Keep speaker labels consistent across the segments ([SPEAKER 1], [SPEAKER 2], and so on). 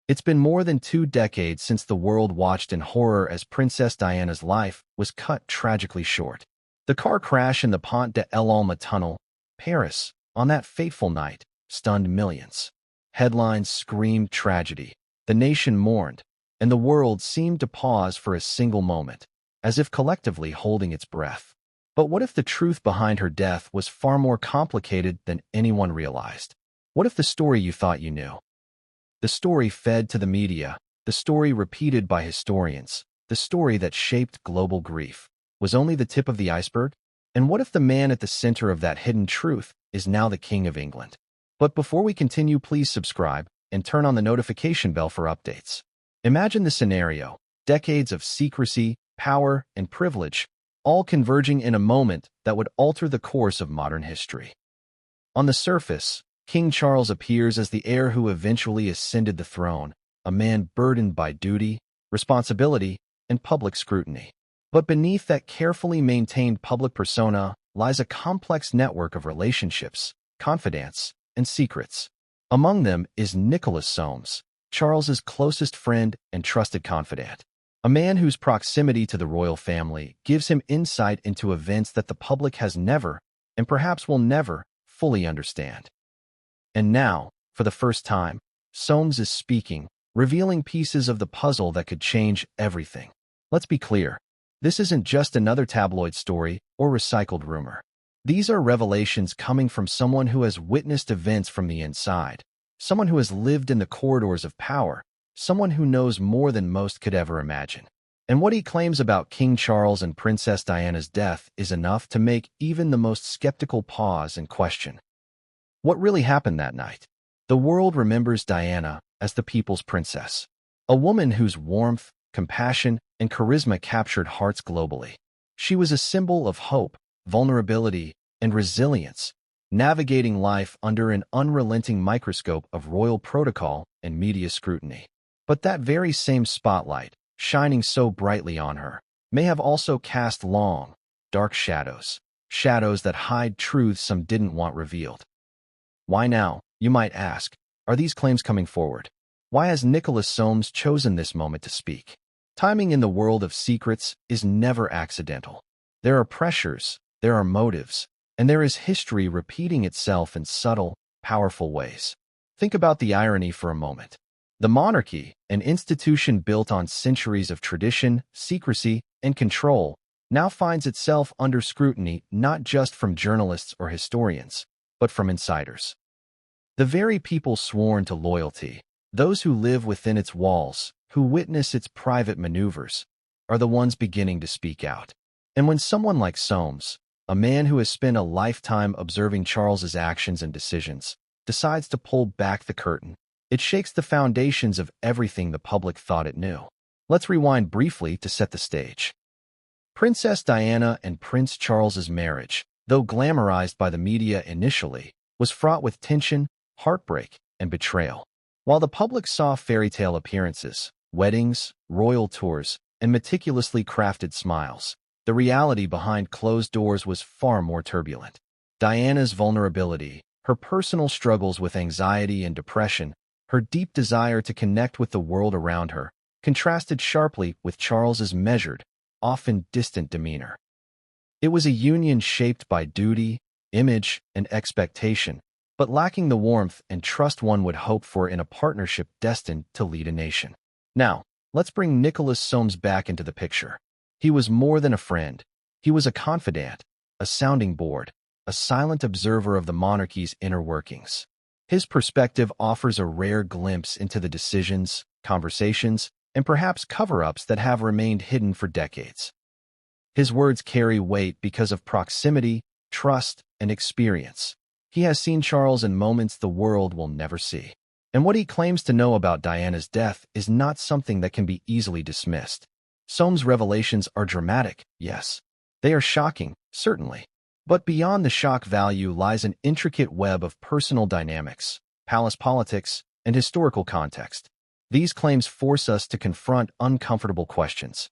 [SPEAKER 1] It's been more than 2 decades since the world watched in horror as Princess Diana's life was cut tragically short. The car crash in the Pont de l'Alma tunnel, Paris, on that fateful night, stunned millions. Headlines screamed tragedy. The nation mourned, and the world seemed to pause for a single moment, as if collectively holding its breath. But what if the truth behind her death was far more complicated than anyone realized? What if the story you thought you knew? The story fed to the media, the story repeated by historians, the story that shaped global grief, was only the tip of the iceberg? And what if the man at the center of that hidden truth is now the King of England? But before we continue, please subscribe and turn on the notification bell for updates. Imagine the scenario: decades of secrecy, power, and privilege, all converging in a moment that would alter the course of modern history. On the surface, King Charles appears as the heir who eventually ascended the throne, a man burdened by duty, responsibility, and public scrutiny. But beneath that carefully maintained public persona lies a complex network of relationships, confidence, and secrets. Among them is Nicholas Soames, Charles's closest friend and trusted confidant, a man whose proximity to the royal family gives him insight into events that the public has never, and perhaps will never, fully understand. And now, for the first time, Soames is speaking, revealing pieces of the puzzle that could change everything. Let's be clear. This isn't just another tabloid story or recycled rumor. These are revelations coming from someone who has witnessed events from the inside, someone who has lived in the corridors of power, someone who knows more than most could ever imagine. And what he claims about King Charles and Princess Diana's death is enough to make even the most skeptical pause and question. What really happened that night? The world remembers Diana as the people's princess, a woman whose warmth, compassion, and charisma captured hearts globally. She was a symbol of hope, vulnerability, and resilience, navigating life under an unrelenting microscope of royal protocol and media scrutiny. But that very same spotlight, shining so brightly on her, may have also cast long, dark shadows, shadows that hide truths some didn't want revealed. Why now, you might ask? Are these claims coming forward? Why has Nicholas Soames chosen this moment to speak? Timing in the world of secrets is never accidental. There are pressures, there are motives, and there is history repeating itself in subtle, powerful ways. Think about the irony for a moment. The monarchy, an institution built on centuries of tradition, secrecy, and control, now finds itself under scrutiny not just from journalists or historians, but from insiders. The very people sworn to loyalty, those who live within its walls, who witness its private maneuvers, are the ones beginning to speak out. And when someone like Soames, a man who has spent a lifetime observing Charles's actions and decisions, decides to pull back the curtain, it shakes the foundations of everything the public thought it knew. Let's rewind briefly to set the stage. Princess Diana and Prince Charles's marriage, though glamorized by the media initially, was fraught with tension, heartbreak, and betrayal. While the public saw fairy tale appearances, weddings, royal tours, and meticulously crafted smiles, the reality behind closed doors was far more turbulent. Diana's vulnerability, her personal struggles with anxiety and depression, her deep desire to connect with the world around her, contrasted sharply with Charles's measured, often distant demeanor. It was a union shaped by duty, image, and expectation, but lacking the warmth and trust one would hope for in a partnership destined to lead a nation. Now, let's bring Nicholas Soames back into the picture. He was more than a friend. He was a confidant, a sounding board, a silent observer of the monarchy's inner workings. His perspective offers a rare glimpse into the decisions, conversations, and perhaps cover-ups that have remained hidden for decades. His words carry weight because of proximity, trust, and experience. He has seen Charles in moments the world will never see. And what he claims to know about Diana's death is not something that can be easily dismissed. Soames' revelations are dramatic, yes. They are shocking, certainly. But beyond the shock value lies an intricate web of personal dynamics, palace politics, and historical context. These claims force us to confront uncomfortable questions.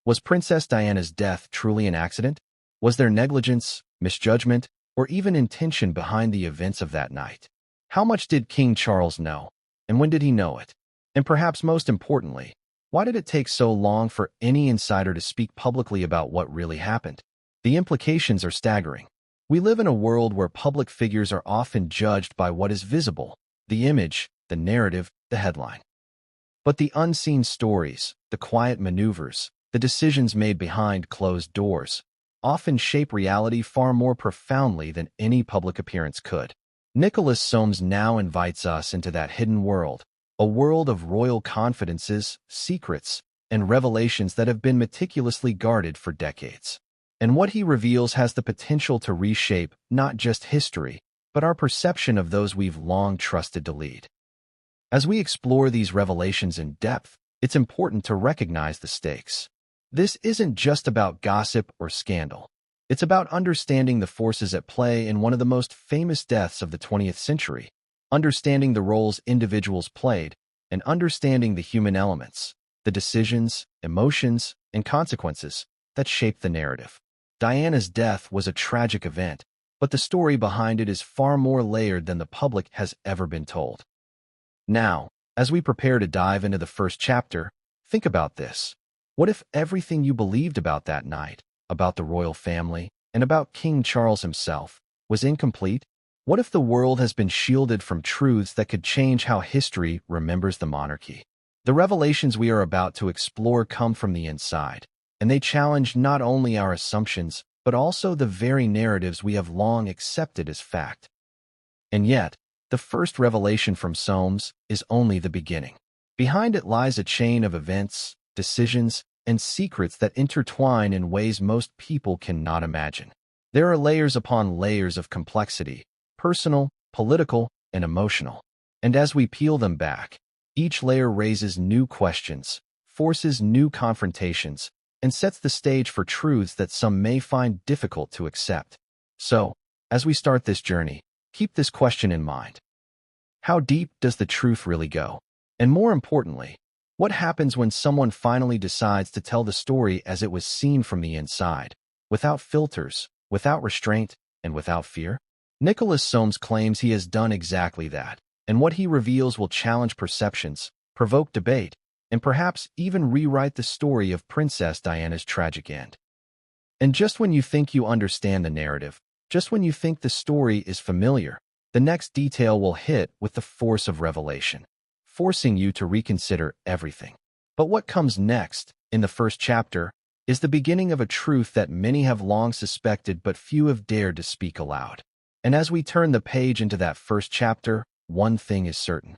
[SPEAKER 1] Was Princess Diana's death truly an accident? Was there negligence, misjudgment, or even intention behind the events of that night? How much did King Charles know, and when did he know it? And perhaps most importantly, why did it take so long for any insider to speak publicly about what really happened? The implications are staggering. We live in a world where public figures are often judged by what is visible, the image, the narrative, the headline. But the unseen stories, the quiet maneuvers, the decisions made behind closed doors, often shape reality far more profoundly than any public appearance could. Nicholas Soames now invites us into that hidden world, a world of royal confidences, secrets, and revelations that have been meticulously guarded for decades. And what he reveals has the potential to reshape not just history, but our perception of those we've long trusted to lead. As we explore these revelations in depth, it's important to recognize the stakes. This isn't just about gossip or scandal. It's about understanding the forces at play in one of the most famous deaths of the 20th century, understanding the roles individuals played, and understanding the human elements, the decisions, emotions, and consequences that shape the narrative. Diana's death was a tragic event, but the story behind it is far more layered than the public has ever been told. Now, as we prepare to dive into the first chapter, think about this. What if everything you believed about that night, about the royal family, and about King Charles himself, was incomplete? What if the world has been shielded from truths that could change how history remembers the monarchy? The revelations we are about to explore come from the inside, and they challenge not only our assumptions, but also the very narratives we have long accepted as fact. And yet, the first revelation from Soames is only the beginning. Behind it lies a chain of events, decisions, and secrets that intertwine in ways most people cannot imagine. There are layers upon layers of complexity, personal, political, and emotional. And as we peel them back, each layer raises new questions, forces new confrontations, and sets the stage for truths that some may find difficult to accept. So, as we start this journey, keep this question in mind. How deep does the truth really go? And more importantly, what happens when someone finally decides to tell the story as it was seen from the inside, without filters, without restraint, and without fear? Nicholas Soames claims he has done exactly that, and what he reveals will challenge perceptions, provoke debate, and perhaps even rewrite the story of Princess Diana's tragic end. And just when you think you understand the narrative, just when you think the story is familiar, the next detail will hit with the force of revelation, forcing you to reconsider everything. But what comes next, in the first chapter, is the beginning of a truth that many have long suspected but few have dared to speak aloud. And as we turn the page into that first chapter, one thing is certain.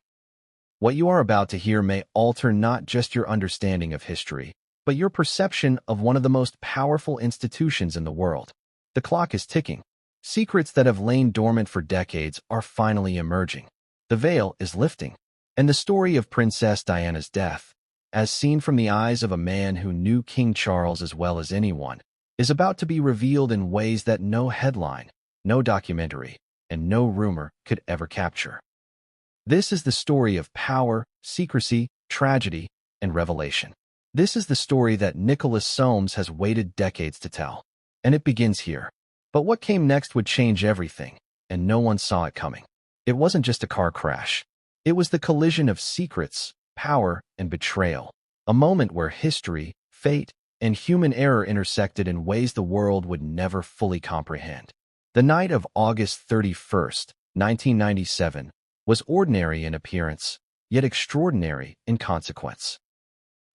[SPEAKER 1] What you are about to hear may alter not just your understanding of history, but your perception of one of the most powerful institutions in the world. The clock is ticking. Secrets that have lain dormant for decades are finally emerging. The veil is lifting. And the story of Princess Diana's death, as seen from the eyes of a man who knew King Charles as well as anyone, is about to be revealed in ways that no headline, no documentary, and no rumor could ever capture. This is the story of power, secrecy, tragedy, and revelation. This is the story that Nicholas Soames has waited decades to tell. And it begins here. But what came next would change everything, and no one saw it coming. It wasn't just a car crash. It was the collision of secrets, power, and betrayal, a moment where history, fate, and human error intersected in ways the world would never fully comprehend. The night of August 31st, 1997, was ordinary in appearance, yet extraordinary in consequence.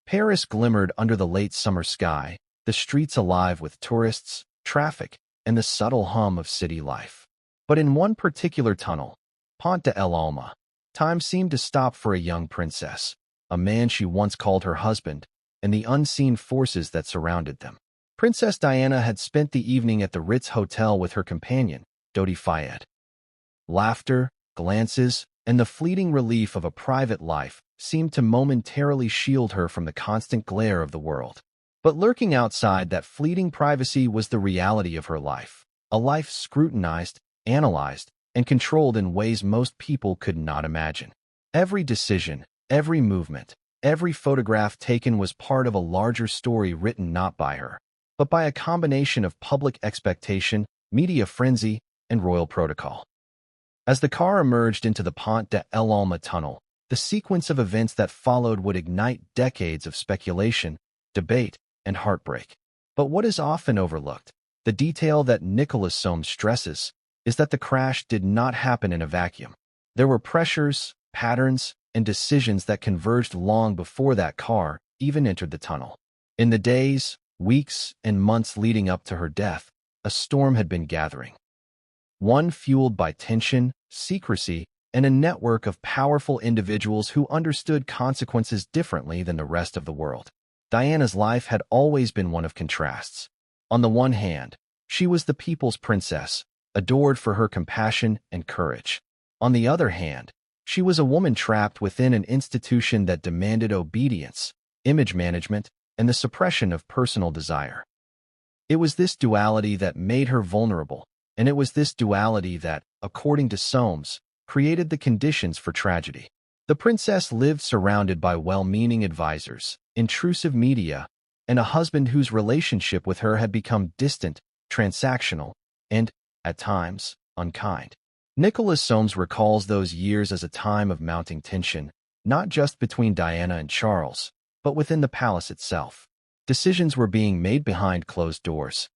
[SPEAKER 1] Paris glimmered under the late summer sky, the streets alive with tourists, traffic, and the subtle hum of city life. But in one particular tunnel, Pont de l'Alma, time seemed to stop for a young princess, a man she once called her husband, and the unseen forces that surrounded them. Princess Diana had spent the evening at the Ritz Hotel with her companion, Dodi Fayed. Laughter, glances, and the fleeting relief of a private life seemed to momentarily shield her from the constant glare of the world. But lurking outside that fleeting privacy was the reality of her life, a life scrutinized, analyzed, and controlled in ways most people could not imagine. Every decision, every movement, every photograph taken was part of a larger story written not by her, but by a combination of public expectation, media frenzy, and royal protocol. As the car emerged into the Pont de l'Alma tunnel, The sequence of events that followed would ignite decades of speculation, debate, and heartbreak. But what is often overlooked, the detail that Nicholas Soames stresses, is that the crash did not happen in a vacuum. There were pressures, patterns, and decisions that converged long before that car even entered the tunnel. In the days, weeks, and months leading up to her death, a storm had been gathering. One fueled by tension, secrecy, and a network of powerful individuals who understood consequences differently than the rest of the world. Diana's life had always been one of contrasts. On the one hand, she was the people's princess, adored for her compassion and courage. On the other hand, she was a woman trapped within an institution that demanded obedience, image management, and the suppression of personal desire. It was this duality that made her vulnerable, and it was this duality that, according to Soames, created the conditions for tragedy. The princess lived surrounded by well-meaning advisors, intrusive media, and a husband whose relationship with her had become distant, transactional, and, at times, unkind. Nicholas Soames recalls those years as a time of mounting tension, not just between Diana and Charles, but within the palace itself. Decisions were being made behind closed doors.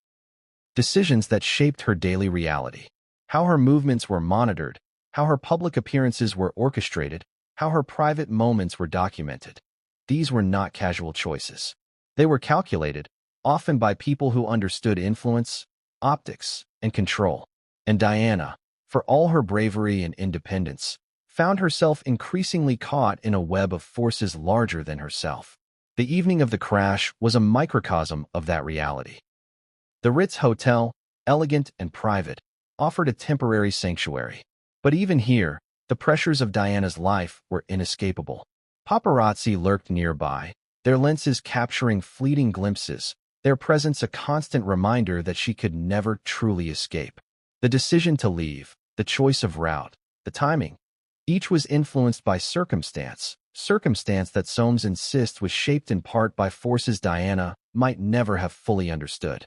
[SPEAKER 1] Decisions that shaped her daily reality. How her movements were monitored, how her public appearances were orchestrated, how her private moments were documented. These were not casual choices. They were calculated, often by people who understood influence, optics, and control. And Diana, for all her bravery and independence, found herself increasingly caught in a web of forces larger than herself. The evening of the crash was a microcosm of that reality. The Ritz Hotel, elegant and private, offered a temporary sanctuary. But even here, the pressures of Diana's life were inescapable. Paparazzi lurked nearby, their lenses capturing fleeting glimpses, their presence a constant reminder that she could never truly escape. The decision to leave, the choice of route, the timing, each was influenced by circumstance that Soames insists was shaped in part by forces Diana might never have fully understood.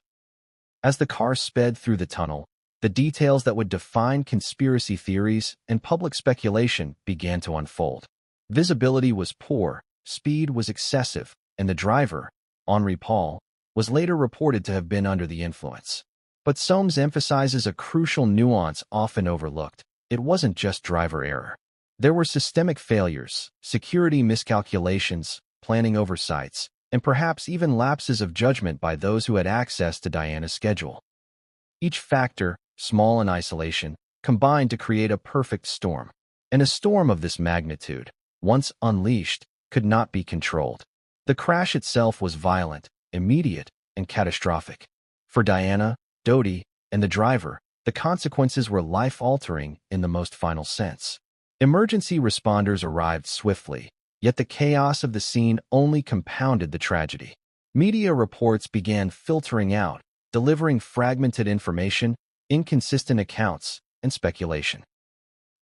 [SPEAKER 1] As the car sped through the tunnel, the details that would define conspiracy theories and public speculation began to unfold. Visibility was poor, speed was excessive, and the driver, Henri Paul, was later reported to have been under the influence. But Soames emphasizes a crucial nuance often overlooked. It wasn't just driver error. There were systemic failures, security miscalculations, planning oversights, and perhaps even lapses of judgment by those who had access to Diana's schedule. Each factor, small in isolation, combined to create a perfect storm. And a storm of this magnitude, once unleashed, could not be controlled. The crash itself was violent, immediate, and catastrophic. For Diana, Dodi, and the driver, the consequences were life-altering in the most final sense. Emergency responders arrived swiftly, yet the chaos of the scene only compounded the tragedy. Media reports began filtering out, delivering fragmented information, inconsistent accounts, and speculation.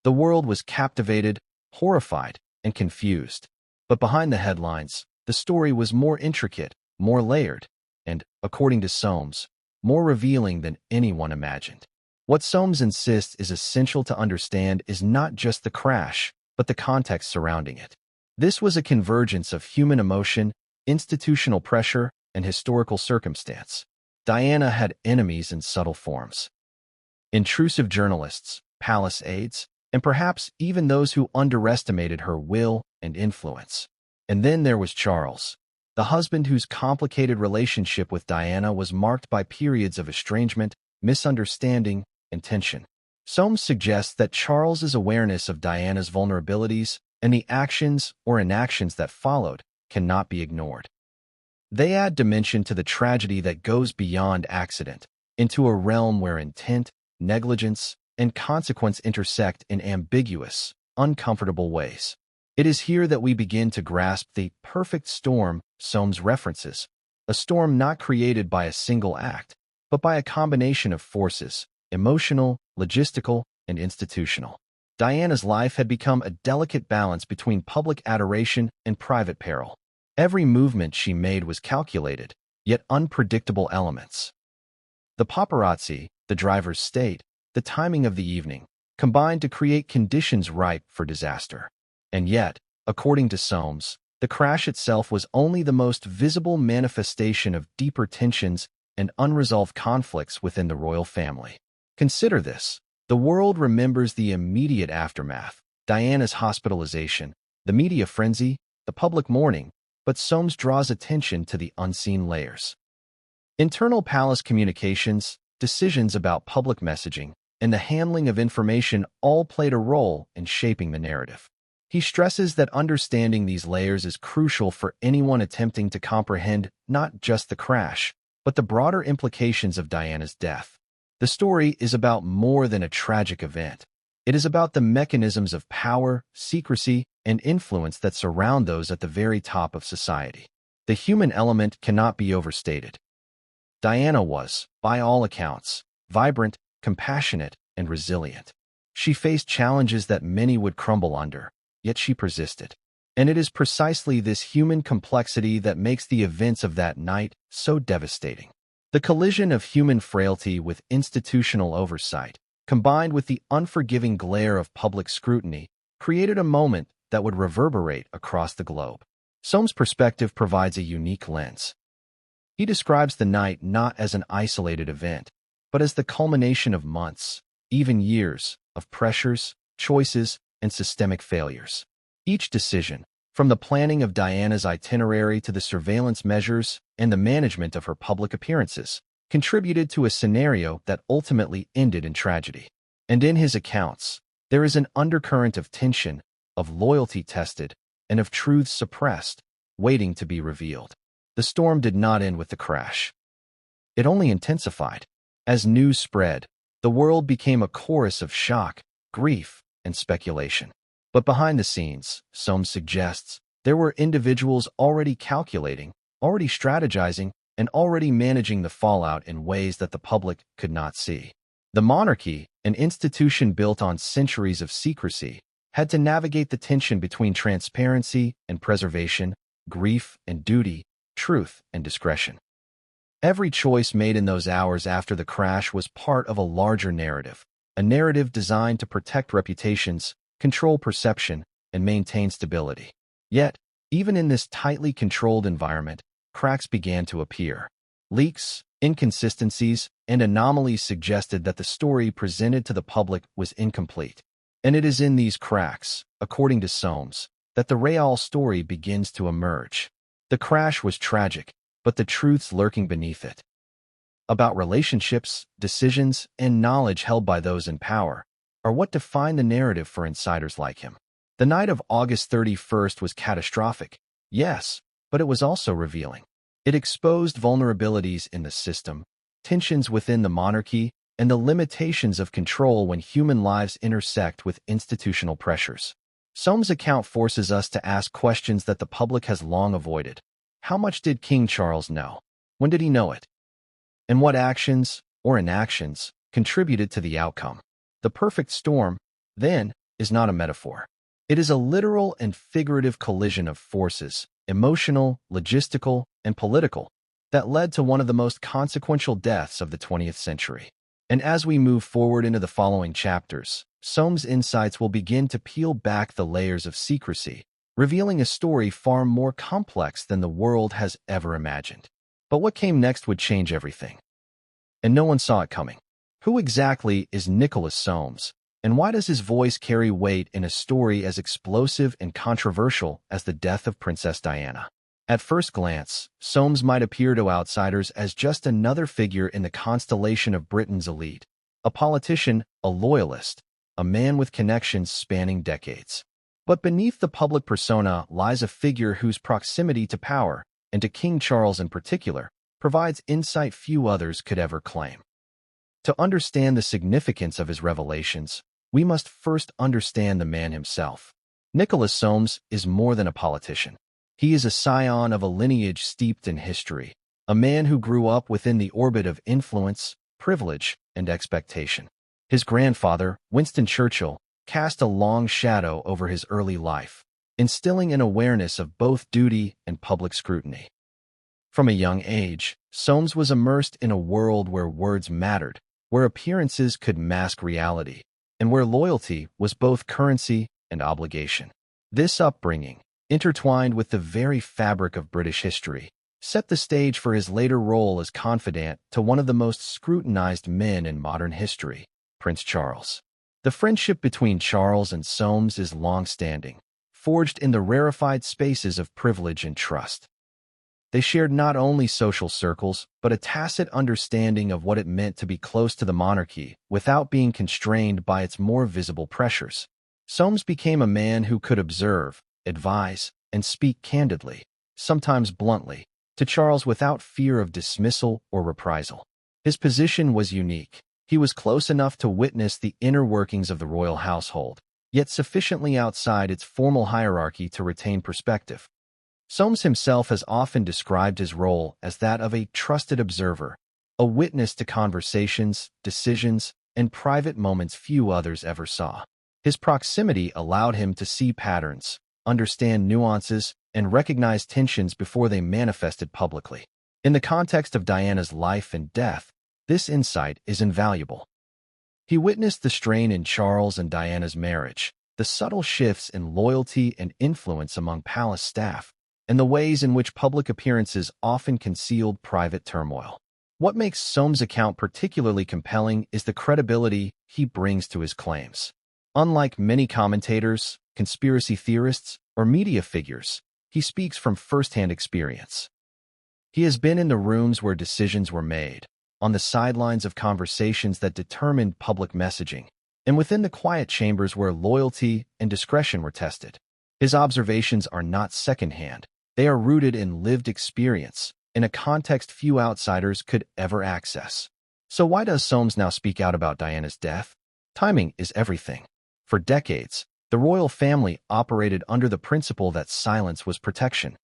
[SPEAKER 1] The world was captivated, horrified, and confused. But behind the headlines, the story was more intricate, more layered, and, according to Soames, more revealing than anyone imagined. What Soames insists is essential to understand is not just the crash, but the context surrounding it. This was a convergence of human emotion, institutional pressure, and historical circumstance. Diana had enemies in subtle forms. Intrusive journalists, palace aides, and perhaps even those who underestimated her will and influence. And then there was Charles, the husband whose complicated relationship with Diana was marked by periods of estrangement, misunderstanding, and tension. Soames suggests that Charles's awareness of Diana's vulnerabilities and the actions or inactions that followed cannot be ignored. They add dimension to the tragedy that goes beyond accident, into a realm where intent, negligence, and consequence intersect in ambiguous, uncomfortable ways. It is here that we begin to grasp the perfect storm Soames references, a storm not created by a single act, but by a combination of forces, emotional, logistical, and institutional. Diana's life had become a delicate balance between public adoration and private peril. Every movement she made was calculated, yet unpredictable elements. The paparazzi, the driver's state, the timing of the evening, combined to create conditions ripe for disaster. And yet, According to Soames, the crash itself was only the most visible manifestation of deeper tensions and unresolved conflicts within the royal family. Consider this. The world remembers the immediate aftermath, Diana's hospitalization, the media frenzy, the public mourning, but Soames draws attention to the unseen layers. Internal palace communications, decisions about public messaging, and the handling of information all played a role in shaping the narrative. He stresses that understanding these layers is crucial for anyone attempting to comprehend not just the crash, but the broader implications of Diana's death. The story is about more than a tragic event. It is about the mechanisms of power, secrecy, and influence that surround those at the very top of society. The human element cannot be overstated. Diana was, by all accounts, vibrant, compassionate, and resilient. She faced challenges that many would crumble under, yet she persisted. And it is precisely this human complexity that makes the events of that night so devastating. The collision of human frailty with institutional oversight, combined with the unforgiving glare of public scrutiny, created a moment that would reverberate across the globe. Soames' perspective provides a unique lens. He describes the night not as an isolated event, but as the culmination of months, even years, of pressures, choices, and systemic failures. Each decision, from the planning of Diana's itinerary to the surveillance measures and the management of her public appearances, contributed to a scenario that ultimately ended in tragedy. And in his accounts, there is an undercurrent of tension, of loyalty tested, and of truths suppressed, waiting to be revealed. The storm did not end with the crash. It only intensified. As news spread, the world became a chorus of shock, grief, and speculation. But behind the scenes, Soames suggests, there were individuals already calculating, already strategizing, and already managing the fallout in ways that the public could not see. The monarchy, an institution built on centuries of secrecy, had to navigate the tension between transparency and preservation, grief and duty, truth and discretion. Every choice made in those hours after the crash was part of a larger narrative, a narrative designed to protect reputations, control perception, and maintain stability. Yet, even in this tightly controlled environment, cracks began to appear. Leaks, inconsistencies, and anomalies suggested that the story presented to the public was incomplete. And it is in these cracks, according to Soames, that the real story begins to emerge. The crash was tragic, but the truths lurking beneath it, about relationships, decisions, and knowledge held by those in power, are what define the narrative for insiders like him. The night of August 31st was catastrophic, yes, but it was also revealing. It exposed vulnerabilities in the system, tensions within the monarchy, and the limitations of control when human lives intersect with institutional pressures. Soames' account forces us to ask questions that the public has long avoided. How much did King Charles know? When did he know it? And what actions, or inactions, contributed to the outcome? The perfect storm, then, is not a metaphor. It is a literal and figurative collision of forces, emotional, logistical, and political, that led to one of the most consequential deaths of the 20th century. And as we move forward into the following chapters, Soames' insights will begin to peel back the layers of secrecy, revealing a story far more complex than the world has ever imagined. But what came next would change everything. And no one saw it coming. Who exactly is Nicholas Soames, and why does his voice carry weight in a story as explosive and controversial as the death of Princess Diana? At first glance, Soames might appear to outsiders as just another figure in the constellation of Britain's elite, a politician, a loyalist, a man with connections spanning decades. But beneath the public persona lies a figure whose proximity to power, and to King Charles in particular, provides insight few others could ever claim. To understand the significance of his revelations, we must first understand the man himself. Nicholas Soames is more than a politician. He is a scion of a lineage steeped in history, a man who grew up within the orbit of influence, privilege, and expectation. His grandfather, Winston Churchill, cast a long shadow over his early life, instilling an awareness of both duty and public scrutiny. From a young age, Soames was immersed in a world where words mattered, where appearances could mask reality, and where loyalty was both currency and obligation. This upbringing, intertwined with the very fabric of British history, set the stage for his later role as confidant to one of the most scrutinized men in modern history, Prince Charles. The friendship between Charles and Soames is long-standing, forged in the rarefied spaces of privilege and trust. They shared not only social circles, but a tacit understanding of what it meant to be close to the monarchy without being constrained by its more visible pressures. Soames became a man who could observe, advise, and speak candidly, sometimes bluntly, to Charles without fear of dismissal or reprisal. His position was unique. He was close enough to witness the inner workings of the royal household, yet sufficiently outside its formal hierarchy to retain perspective. Soames himself has often described his role as that of a trusted observer, a witness to conversations, decisions, and private moments few others ever saw. His proximity allowed him to see patterns, understand nuances, and recognize tensions before they manifested publicly. In the context of Diana's life and death, this insight is invaluable. He witnessed the strain in Charles and Diana's marriage, the subtle shifts in loyalty and influence among palace staff, and the ways in which public appearances often concealed private turmoil. What makes Soames' account particularly compelling is the credibility he brings to his claims. Unlike many commentators, conspiracy theorists, or media figures, he speaks from first-hand experience. He has been in the rooms where decisions were made, on the sidelines of conversations that determined public messaging, and within the quiet chambers where loyalty and discretion were tested. His observations are not second-hand. They are rooted in lived experience, in a context few outsiders could ever access. So why does Soames now speak out about Diana's death? Timing is everything. For decades, the royal family operated under the principle that silence was protection.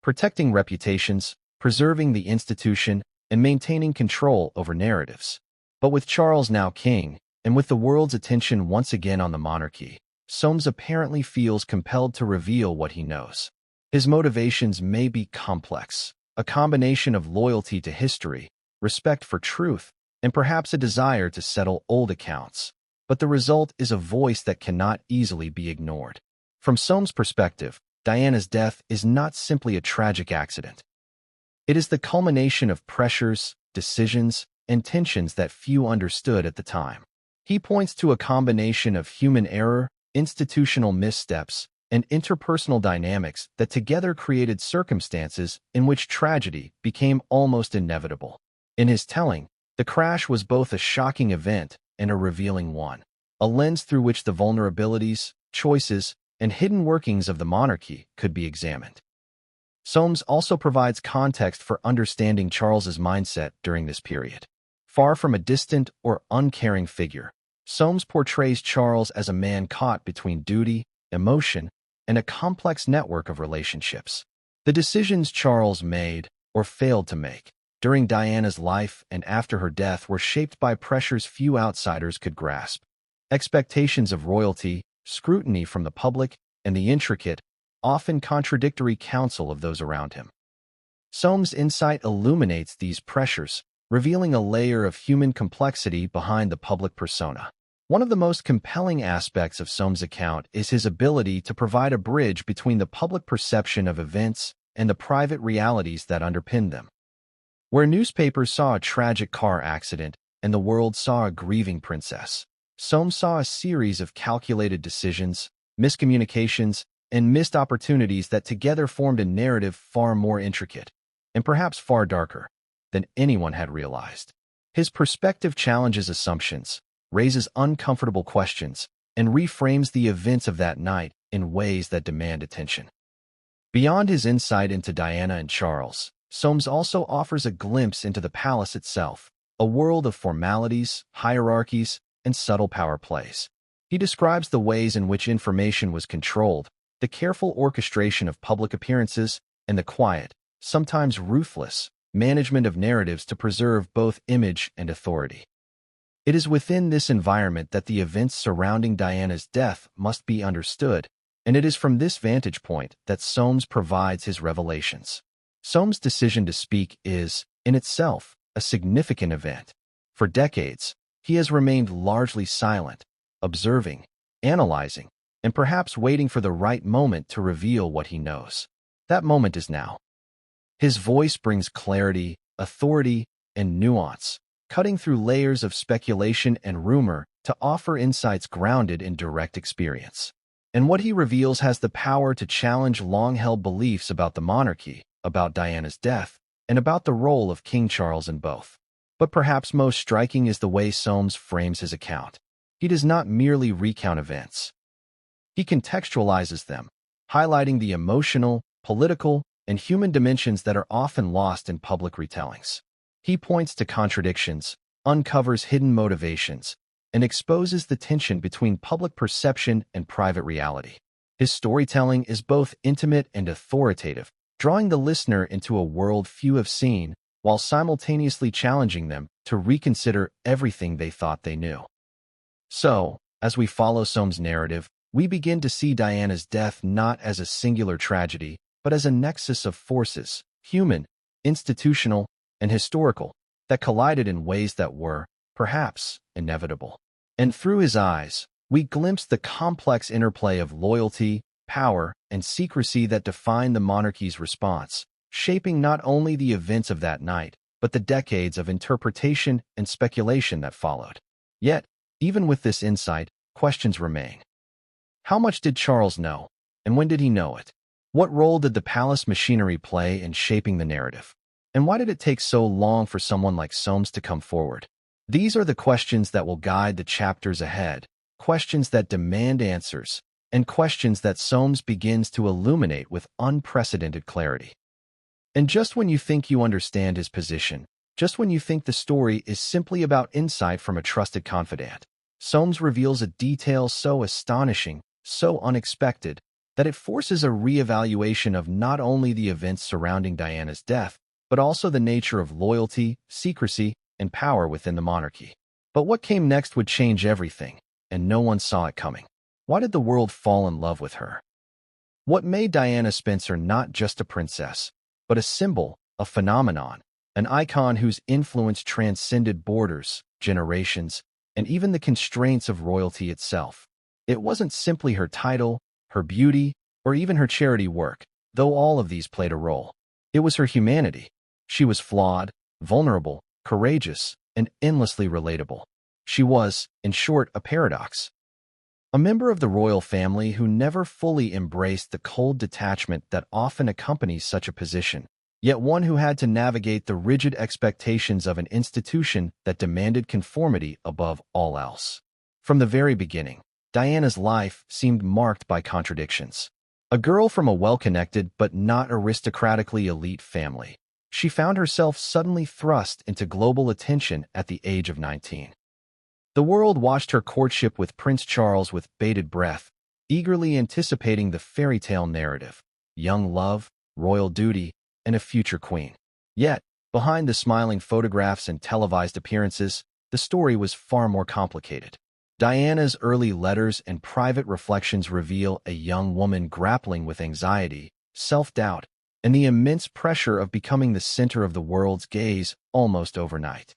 [SPEAKER 1] Protecting reputations, preserving the institution, and maintaining control over narratives. But with Charles now king, and with the world's attention once again on the monarchy, Soames apparently feels compelled to reveal what he knows. His motivations may be complex, a combination of loyalty to history, respect for truth, and perhaps a desire to settle old accounts. But the result is a voice that cannot easily be ignored. From Soames' perspective, Diana's death is not simply a tragic accident. It is the culmination of pressures, decisions, and tensions that few understood at the time. He points to a combination of human error, institutional missteps, and interpersonal dynamics that together created circumstances in which tragedy became almost inevitable. In his telling, the crash was both a shocking event and a revealing one, a lens through which the vulnerabilities, choices, and hidden workings of the monarchy could be examined. Soames also provides context for understanding Charles's mindset during this period. Far from a distant or uncaring figure, Soames portrays Charles as a man caught between duty, emotion, and a complex network of relationships. The decisions Charles made, or failed to make, during Diana's life and after her death were shaped by pressures few outsiders could grasp. Expectations of royalty, scrutiny from the public, and the intricate, often contradictory counsel of those around him. Soames' insight illuminates these pressures, revealing a layer of human complexity behind the public persona. One of the most compelling aspects of Soames' account is his ability to provide a bridge between the public perception of events and the private realities that underpin them. Where newspapers saw a tragic car accident and the world saw a grieving princess, Soames saw a series of calculated decisions, miscommunications, and missed opportunities that together formed a narrative far more intricate, and perhaps far darker, than anyone had realized. His perspective challenges assumptions, raises uncomfortable questions, and reframes the events of that night in ways that demand attention. Beyond his insight into Diana and Charles, Soames also offers a glimpse into the palace itself, a world of formalities, hierarchies, and subtle power plays. He describes the ways in which information was controlled, the careful orchestration of public appearances, and the quiet, sometimes ruthless, management of narratives to preserve both image and authority. It is within this environment that the events surrounding Diana's death must be understood, and it is from this vantage point that Soames provides his revelations. Soames' decision to speak is, in itself, a significant event. For decades, he has remained largely silent, observing, analyzing, and perhaps waiting for the right moment to reveal what he knows. That moment is now. His voice brings clarity, authority, and nuance, cutting through layers of speculation and rumor to offer insights grounded in direct experience. And what he reveals has the power to challenge long-held beliefs about the monarchy, about Diana's death, and about the role of King Charles in both. But perhaps most striking is the way Soames frames his account. He does not merely recount events. He contextualizes them, highlighting the emotional, political, and human dimensions that are often lost in public retellings. He points to contradictions, uncovers hidden motivations, and exposes the tension between public perception and private reality. His storytelling is both intimate and authoritative, drawing the listener into a world few have seen, while simultaneously challenging them to reconsider everything they thought they knew. So, as we follow Soames' narrative, we begin to see Diana's death not as a singular tragedy, but as a nexus of forces, human, institutional, and historical, that collided in ways that were, perhaps, inevitable. And through his eyes, we glimpse the complex interplay of loyalty, power, and secrecy that defined the monarchy's response, shaping not only the events of that night, but the decades of interpretation and speculation that followed. Yet, even with this insight, questions remain. How much did Charles know, and when did he know it? What role did the palace machinery play in shaping the narrative? And why did it take so long for someone like Soames to come forward? These are the questions that will guide the chapters ahead, questions that demand answers, and questions that Soames begins to illuminate with unprecedented clarity. And just when you think you understand his position, just when you think the story is simply about insight from a trusted confidant, Soames reveals a detail so astonishing, so unexpected, that it forces a reevaluation of not only the events surrounding Diana's death, but also the nature of loyalty, secrecy, and power within the monarchy. But what came next would change everything, and no one saw it coming. Why did the world fall in love with her? What made Diana Spencer not just a princess, but a symbol, a phenomenon, an icon whose influence transcended borders, generations, and even the constraints of royalty itself? It wasn't simply her title, her beauty, or even her charity work, though all of these played a role. It was her humanity. She was flawed, vulnerable, courageous, and endlessly relatable. She was, in short, a paradox. A member of the royal family who never fully embraced the cold detachment that often accompanies such a position, yet one who had to navigate the rigid expectations of an institution that demanded conformity above all else. From the very beginning, Diana's life seemed marked by contradictions. A girl from a well-connected but not aristocratically elite family, she found herself suddenly thrust into global attention at the age of 19. The world watched her courtship with Prince Charles with bated breath, eagerly anticipating the fairy tale narrative, young love, royal duty, and a future queen. Yet, behind the smiling photographs and televised appearances, the story was far more complicated. Diana's early letters and private reflections reveal a young woman grappling with anxiety, self-doubt, and the immense pressure of becoming the center of the world's gaze almost overnight.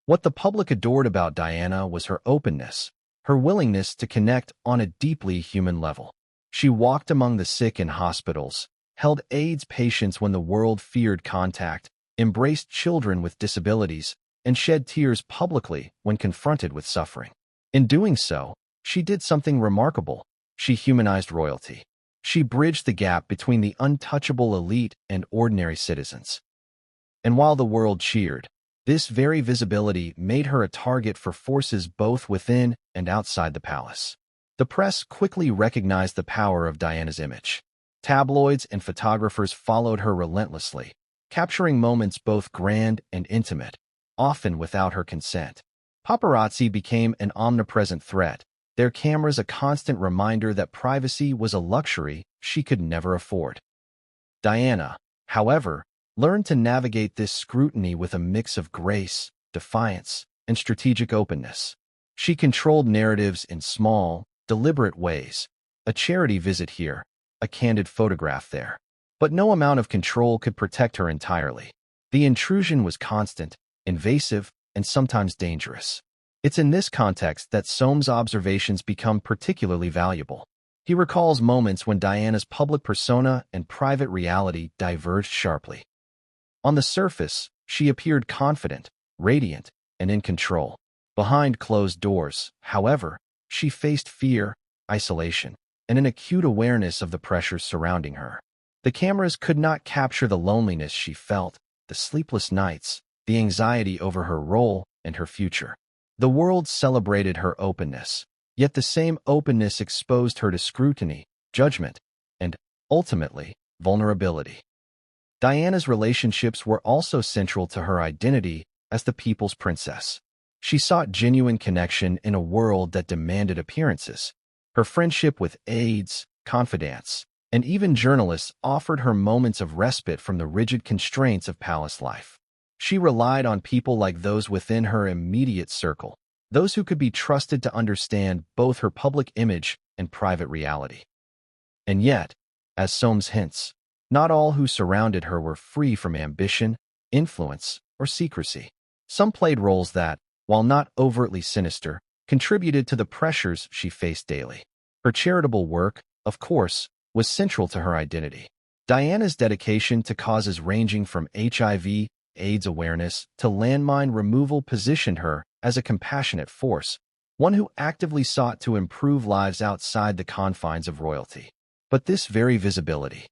[SPEAKER 1] What the public adored about Diana was her openness, her willingness to connect on a deeply human level. She walked among the sick in hospitals, held AIDS patients when the world feared contact, embraced children with disabilities, and shed tears publicly when confronted with suffering. In doing so, she did something remarkable. She humanized royalty. She bridged the gap between the untouchable elite and ordinary citizens. And while the world cheered, this very visibility made her a target for forces both within and outside the palace. The press quickly recognized the power of Diana's image. Tabloids and photographers followed her relentlessly, capturing moments both grand and intimate, often without her consent. Paparazzi became an omnipresent threat, their cameras a constant reminder that privacy was a luxury she could never afford. Diana, however, learned to navigate this scrutiny with a mix of grace, defiance, and strategic openness. She controlled narratives in small, deliberate ways, a charity visit here, a candid photograph there. But no amount of control could protect her entirely. The intrusion was constant, invasive, and sometimes dangerous. It's in this context that Soames' observations become particularly valuable. He recalls moments when Diana's public persona and private reality diverged sharply. On the surface, she appeared confident, radiant, and in control. Behind closed doors, however, she faced fear, isolation, and an acute awareness of the pressures surrounding her. The cameras could not capture the loneliness she felt, the sleepless nights, the anxiety over her role and her future. The world celebrated her openness, yet the same openness exposed her to scrutiny, judgment, and, ultimately, vulnerability. Diana's relationships were also central to her identity as the people's princess. She sought genuine connection in a world that demanded appearances. Her friendship with aides, confidants, and even journalists offered her moments of respite from the rigid constraints of palace life. She relied on people like those within her immediate circle, those who could be trusted to understand both her public image and private reality. And yet, as Soames hints, not all who surrounded her were free from ambition, influence, or secrecy. Some played roles that, while not overtly sinister, contributed to the pressures she faced daily. Her charitable work, of course, was central to her identity. Diana's dedication to causes ranging from HIV, AIDS awareness, to landmine removal positioned her as a compassionate force, one who actively sought to improve lives outside the confines of royalty. But this very visibility,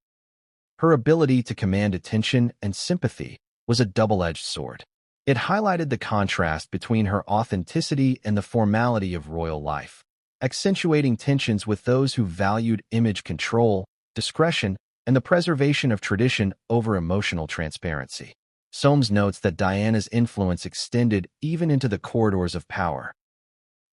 [SPEAKER 1] her ability to command attention and sympathy, was a double-edged sword. It highlighted the contrast between her authenticity and the formality of royal life, accentuating tensions with those who valued image control, discretion, and the preservation of tradition over emotional transparency. Soames notes that Diana's influence extended even into the corridors of power.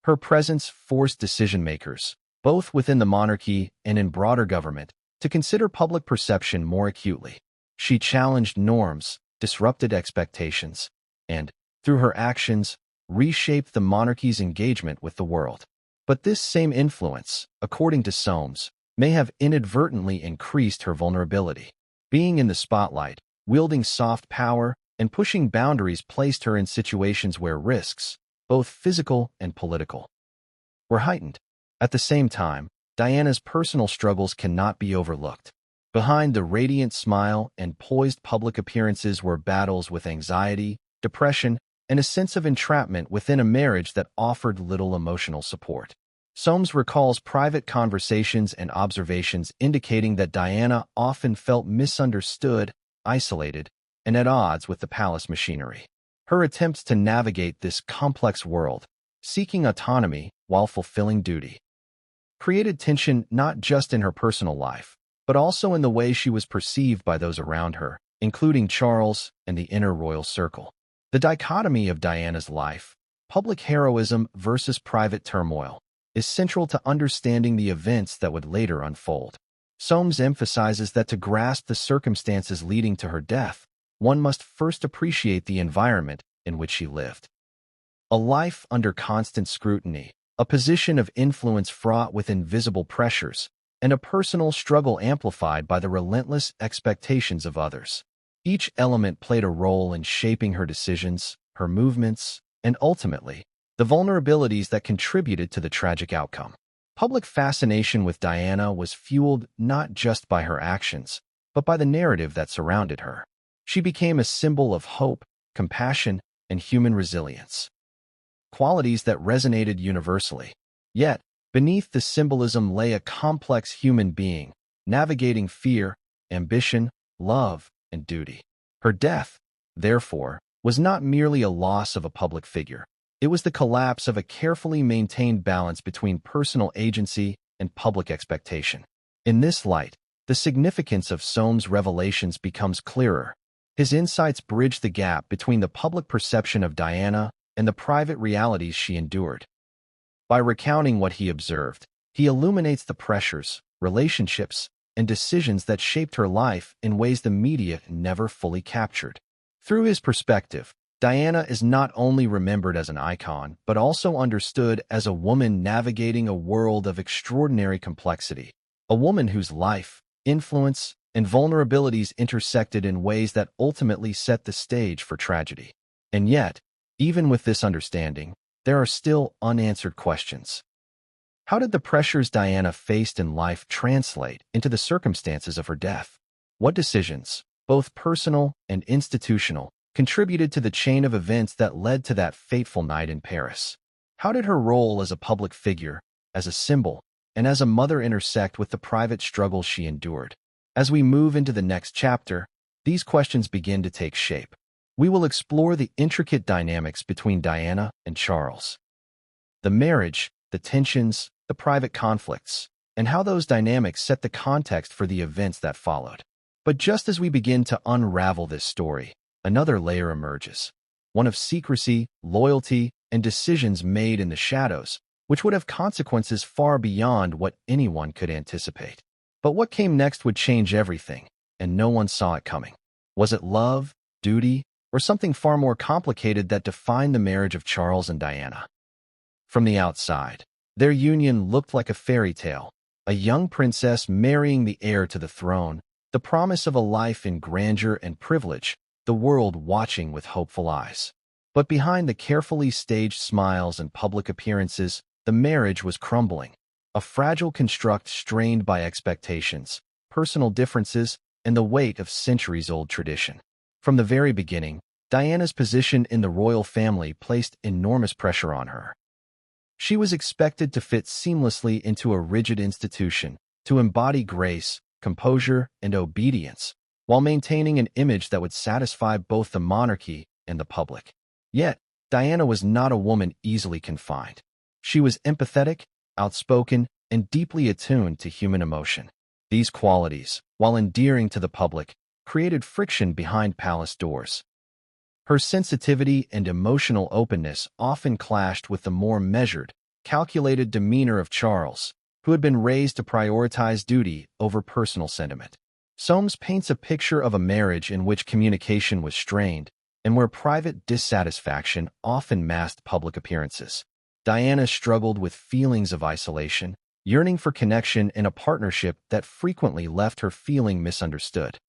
[SPEAKER 1] Her presence forced decision-makers, both within the monarchy and in broader government, to consider public perception more acutely. She challenged norms, disrupted expectations, and, through her actions, reshaped the monarchy's engagement with the world. But this same influence, according to Soames, may have inadvertently increased her vulnerability. Being in the spotlight, wielding soft power, and pushing boundaries placed her in situations where risks, both physical and political, were heightened. At the same time, Diana's personal struggles cannot be overlooked. Behind the radiant smile and poised public appearances were battles with anxiety, depression, and a sense of entrapment within a marriage that offered little emotional support. Soames recalls private conversations and observations indicating that Diana often felt misunderstood, isolated, and at odds with the palace machinery. Her attempts to navigate this complex world, seeking autonomy while fulfilling duty, created tension not just in her personal life, but also in the way she was perceived by those around her, including Charles and the inner royal circle. The dichotomy of Diana's life, public heroism versus private turmoil, is central to understanding the events that would later unfold. Soames emphasizes that to grasp the circumstances leading to her death, one must first appreciate the environment in which she lived. A life under constant scrutiny, a position of influence fraught with invisible pressures, and a personal struggle amplified by the relentless expectations of others. Each element played a role in shaping her decisions, her movements, and ultimately, the vulnerabilities that contributed to the tragic outcome. Public fascination with Diana was fueled not just by her actions, but by the narrative that surrounded her. She became a symbol of hope, compassion, and human resilience, qualities that resonated universally. Yet, beneath the symbolism lay a complex human being, navigating fear, ambition, love, and duty. Her death, therefore, was not merely a loss of a public figure. It was the collapse of a carefully maintained balance between personal agency and public expectation. In this light, the significance of Soames' revelations becomes clearer. His insights bridge the gap between the public perception of Diana and the private realities she endured. By recounting what he observed, he illuminates the pressures, relationships, and decisions that shaped her life in ways the media never fully captured. Through his perspective, Diana is not only remembered as an icon, but also understood as a woman navigating a world of extraordinary complexity, a woman whose life, influence, and vulnerabilities intersected in ways that ultimately set the stage for tragedy. And yet, even with this understanding, there are still unanswered questions. How did the pressures Diana faced in life translate into the circumstances of her death? What decisions, both personal and institutional, contributed to the chain of events that led to that fateful night in Paris? How did her role as a public figure, as a symbol, and as a mother intersect with the private struggles she endured? As we move into the next chapter, these questions begin to take shape. We will explore the intricate dynamics between Diana and Charles. The marriage, the tensions, the private conflicts, and how those dynamics set the context for the events that followed. But just as we begin to unravel this story, another layer emerges, one of secrecy, loyalty, and decisions made in the shadows, which would have consequences far beyond what anyone could anticipate. But what came next would change everything, and no one saw it coming. Was it love, duty, or something far more complicated that defined the marriage of Charles and Diana? From the outside, their union looked like a fairy tale, a young princess marrying the heir to the throne, the promise of a life in grandeur and privilege, the world watching with hopeful eyes. But behind the carefully staged smiles and public appearances, the marriage was crumbling, a fragile construct strained by expectations, personal differences, and the weight of centuries-old tradition. From the very beginning, Diana's position in the royal family placed enormous pressure on her. She was expected to fit seamlessly into a rigid institution, to embody grace, composure, and obedience, while maintaining an image that would satisfy both the monarchy and the public. Yet, Diana was not a woman easily confined. She was empathetic, outspoken, and deeply attuned to human emotion. These qualities, while endearing to the public, created friction behind palace doors. Her sensitivity and emotional openness often clashed with the more measured, calculated demeanor of Charles, who had been raised to prioritize duty over personal sentiment. Soames paints a picture of a marriage in which communication was strained and where private dissatisfaction often masked public appearances. Diana struggled with feelings of isolation, yearning for connection in a partnership that frequently left her feeling misunderstood.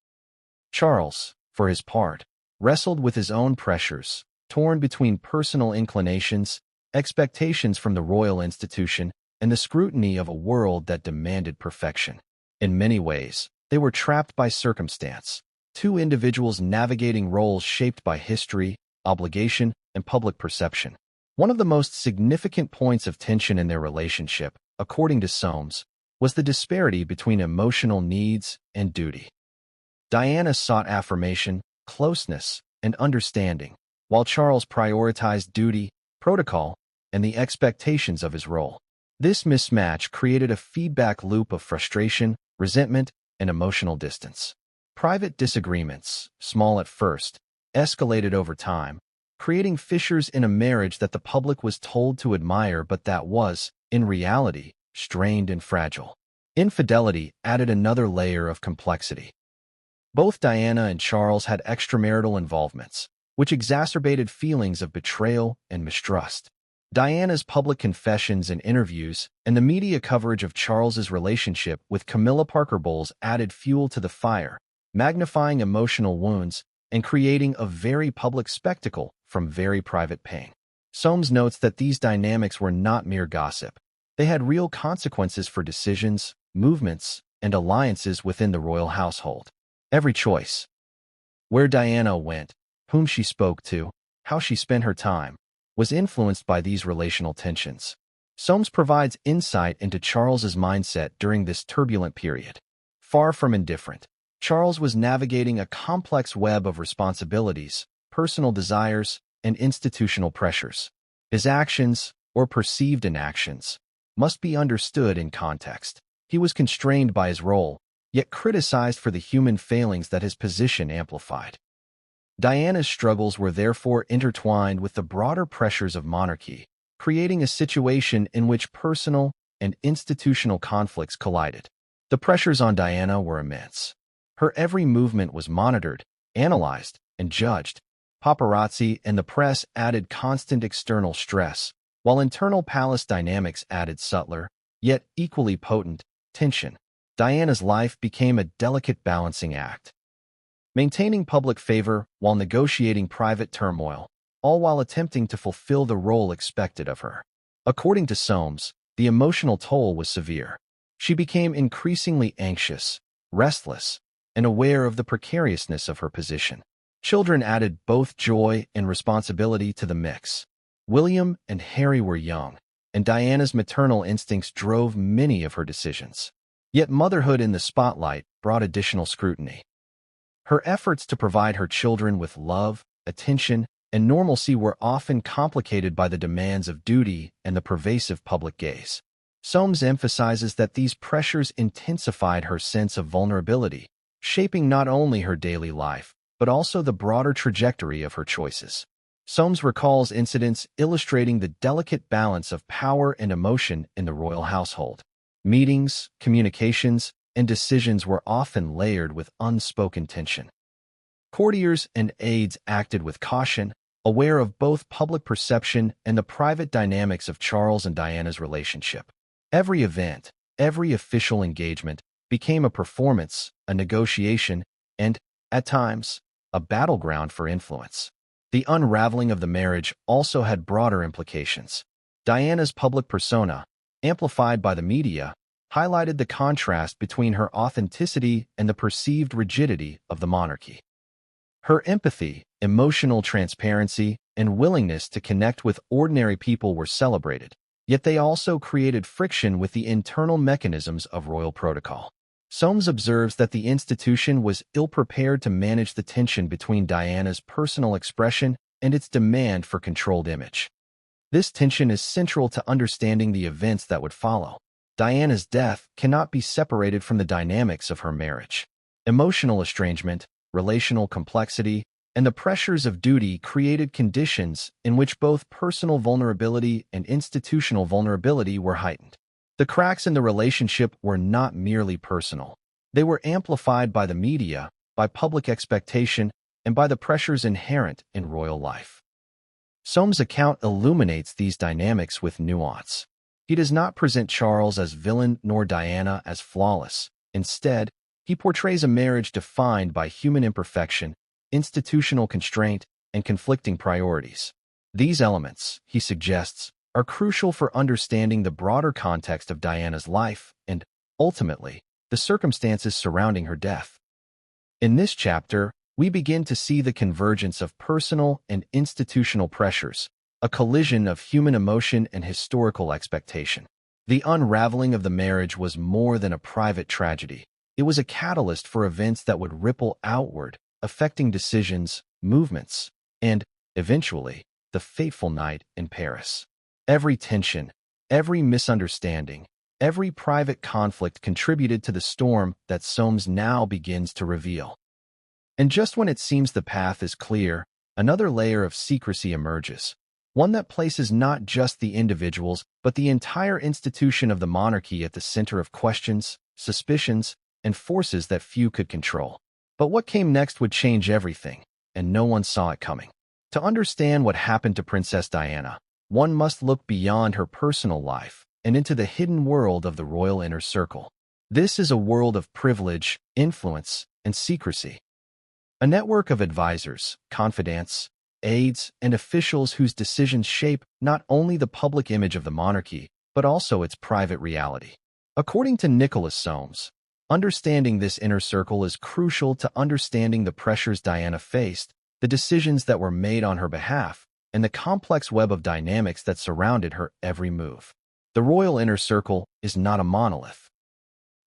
[SPEAKER 1] Charles, for his part, wrestled with his own pressures, torn between personal inclinations, expectations from the royal institution, and the scrutiny of a world that demanded perfection. In many ways, they were trapped by circumstance, two individuals navigating roles shaped by history, obligation, and public perception. One of the most significant points of tension in their relationship, according to Soames, was the disparity between emotional needs and duty. Diana sought affirmation, closeness, and understanding, while Charles prioritized duty, protocol, and the expectations of his role. This mismatch created a feedback loop of frustration, resentment, and emotional distance. Private disagreements, small at first, escalated over time, creating fissures in a marriage that the public was told to admire but that was, in reality, strained and fragile. Infidelity added another layer of complexity. Both Diana and Charles had extramarital involvements, which exacerbated feelings of betrayal and mistrust. Diana's public confessions and interviews and the media coverage of Charles's relationship with Camilla Parker Bowles added fuel to the fire, magnifying emotional wounds and creating a very public spectacle from very private pain. Soames notes that these dynamics were not mere gossip. They had real consequences for decisions, movements, and alliances within the royal household. Every choice, where Diana went, whom she spoke to, how she spent her time, was influenced by these relational tensions. Soames provides insight into Charles's mindset during this turbulent period. Far from indifferent, Charles was navigating a complex web of responsibilities, personal desires, and institutional pressures. His actions, or perceived inactions, must be understood in context. He was constrained by his role, yet criticized for the human failings that his position amplified. Diana's struggles were therefore intertwined with the broader pressures of monarchy, creating a situation in which personal and institutional conflicts collided. The pressures on Diana were immense. Her every movement was monitored, analyzed, and judged. Paparazzi and the press added constant external stress, while internal palace dynamics added subtler, yet equally potent, tension. Diana's life became a delicate balancing act, maintaining public favor while negotiating private turmoil, all while attempting to fulfill the role expected of her. According to Soames, the emotional toll was severe. She became increasingly anxious, restless, and aware of the precariousness of her position. Children added both joy and responsibility to the mix. William and Harry were young, and Diana's maternal instincts drove many of her decisions. Yet motherhood in the spotlight brought additional scrutiny. Her efforts to provide her children with love, attention, and normalcy were often complicated by the demands of duty and the pervasive public gaze. Soames emphasizes that these pressures intensified her sense of vulnerability, shaping not only her daily life, but also the broader trajectory of her choices. Soames recalls incidents illustrating the delicate balance of power and emotion in the royal household. Meetings, communications, and decisions were often layered with unspoken tension. Courtiers and aides acted with caution, aware of both public perception and the private dynamics of Charles and Diana's relationship. Every event, every official engagement became a performance, a negotiation, and, at times, a battleground for influence. The unraveling of the marriage also had broader implications. Diana's public persona, amplified by the media, highlighted the contrast between her authenticity and the perceived rigidity of the monarchy. Her empathy, emotional transparency, and willingness to connect with ordinary people were celebrated, yet they also created friction with the internal mechanisms of royal protocol. Soames observes that the institution was ill-prepared to manage the tension between Diana's personal expression and its demand for controlled image. This tension is central to understanding the events that would follow. Diana's death cannot be separated from the dynamics of her marriage. Emotional estrangement, relational complexity, and the pressures of duty created conditions in which both personal vulnerability and institutional vulnerability were heightened. The cracks in the relationship were not merely personal. They were amplified by the media, by public expectation, and by the pressures inherent in royal life. Soames' account illuminates these dynamics with nuance. He does not present Charles as villain nor Diana as flawless. Instead, he portrays a marriage defined by human imperfection, institutional constraint, and conflicting priorities. These elements, he suggests, are crucial for understanding the broader context of Diana's life and, ultimately, the circumstances surrounding her death. In this chapter, we begin to see the convergence of personal and institutional pressures, a collision of human emotion and historical expectation. The unraveling of the marriage was more than a private tragedy. It was a catalyst for events that would ripple outward, affecting decisions, movements, and, eventually, the fateful night in Paris. Every tension, every misunderstanding, every private conflict contributed to the storm that Soames now begins to reveal. And just when it seems the path is clear, another layer of secrecy emerges, one that places not just the individuals but the entire institution of the monarchy at the center of questions, suspicions, and forces that few could control. But what came next would change everything, and no one saw it coming. To understand what happened to Princess Diana, one must look beyond her personal life and into the hidden world of the royal inner circle. This is a world of privilege, influence, and secrecy. A network of advisors, confidants, aides, and officials whose decisions shape not only the public image of the monarchy, but also its private reality. According to Nicholas Soames, understanding this inner circle is crucial to understanding the pressures Diana faced, the decisions that were made on her behalf, and the complex web of dynamics that surrounded her every move. The royal inner circle is not a monolith.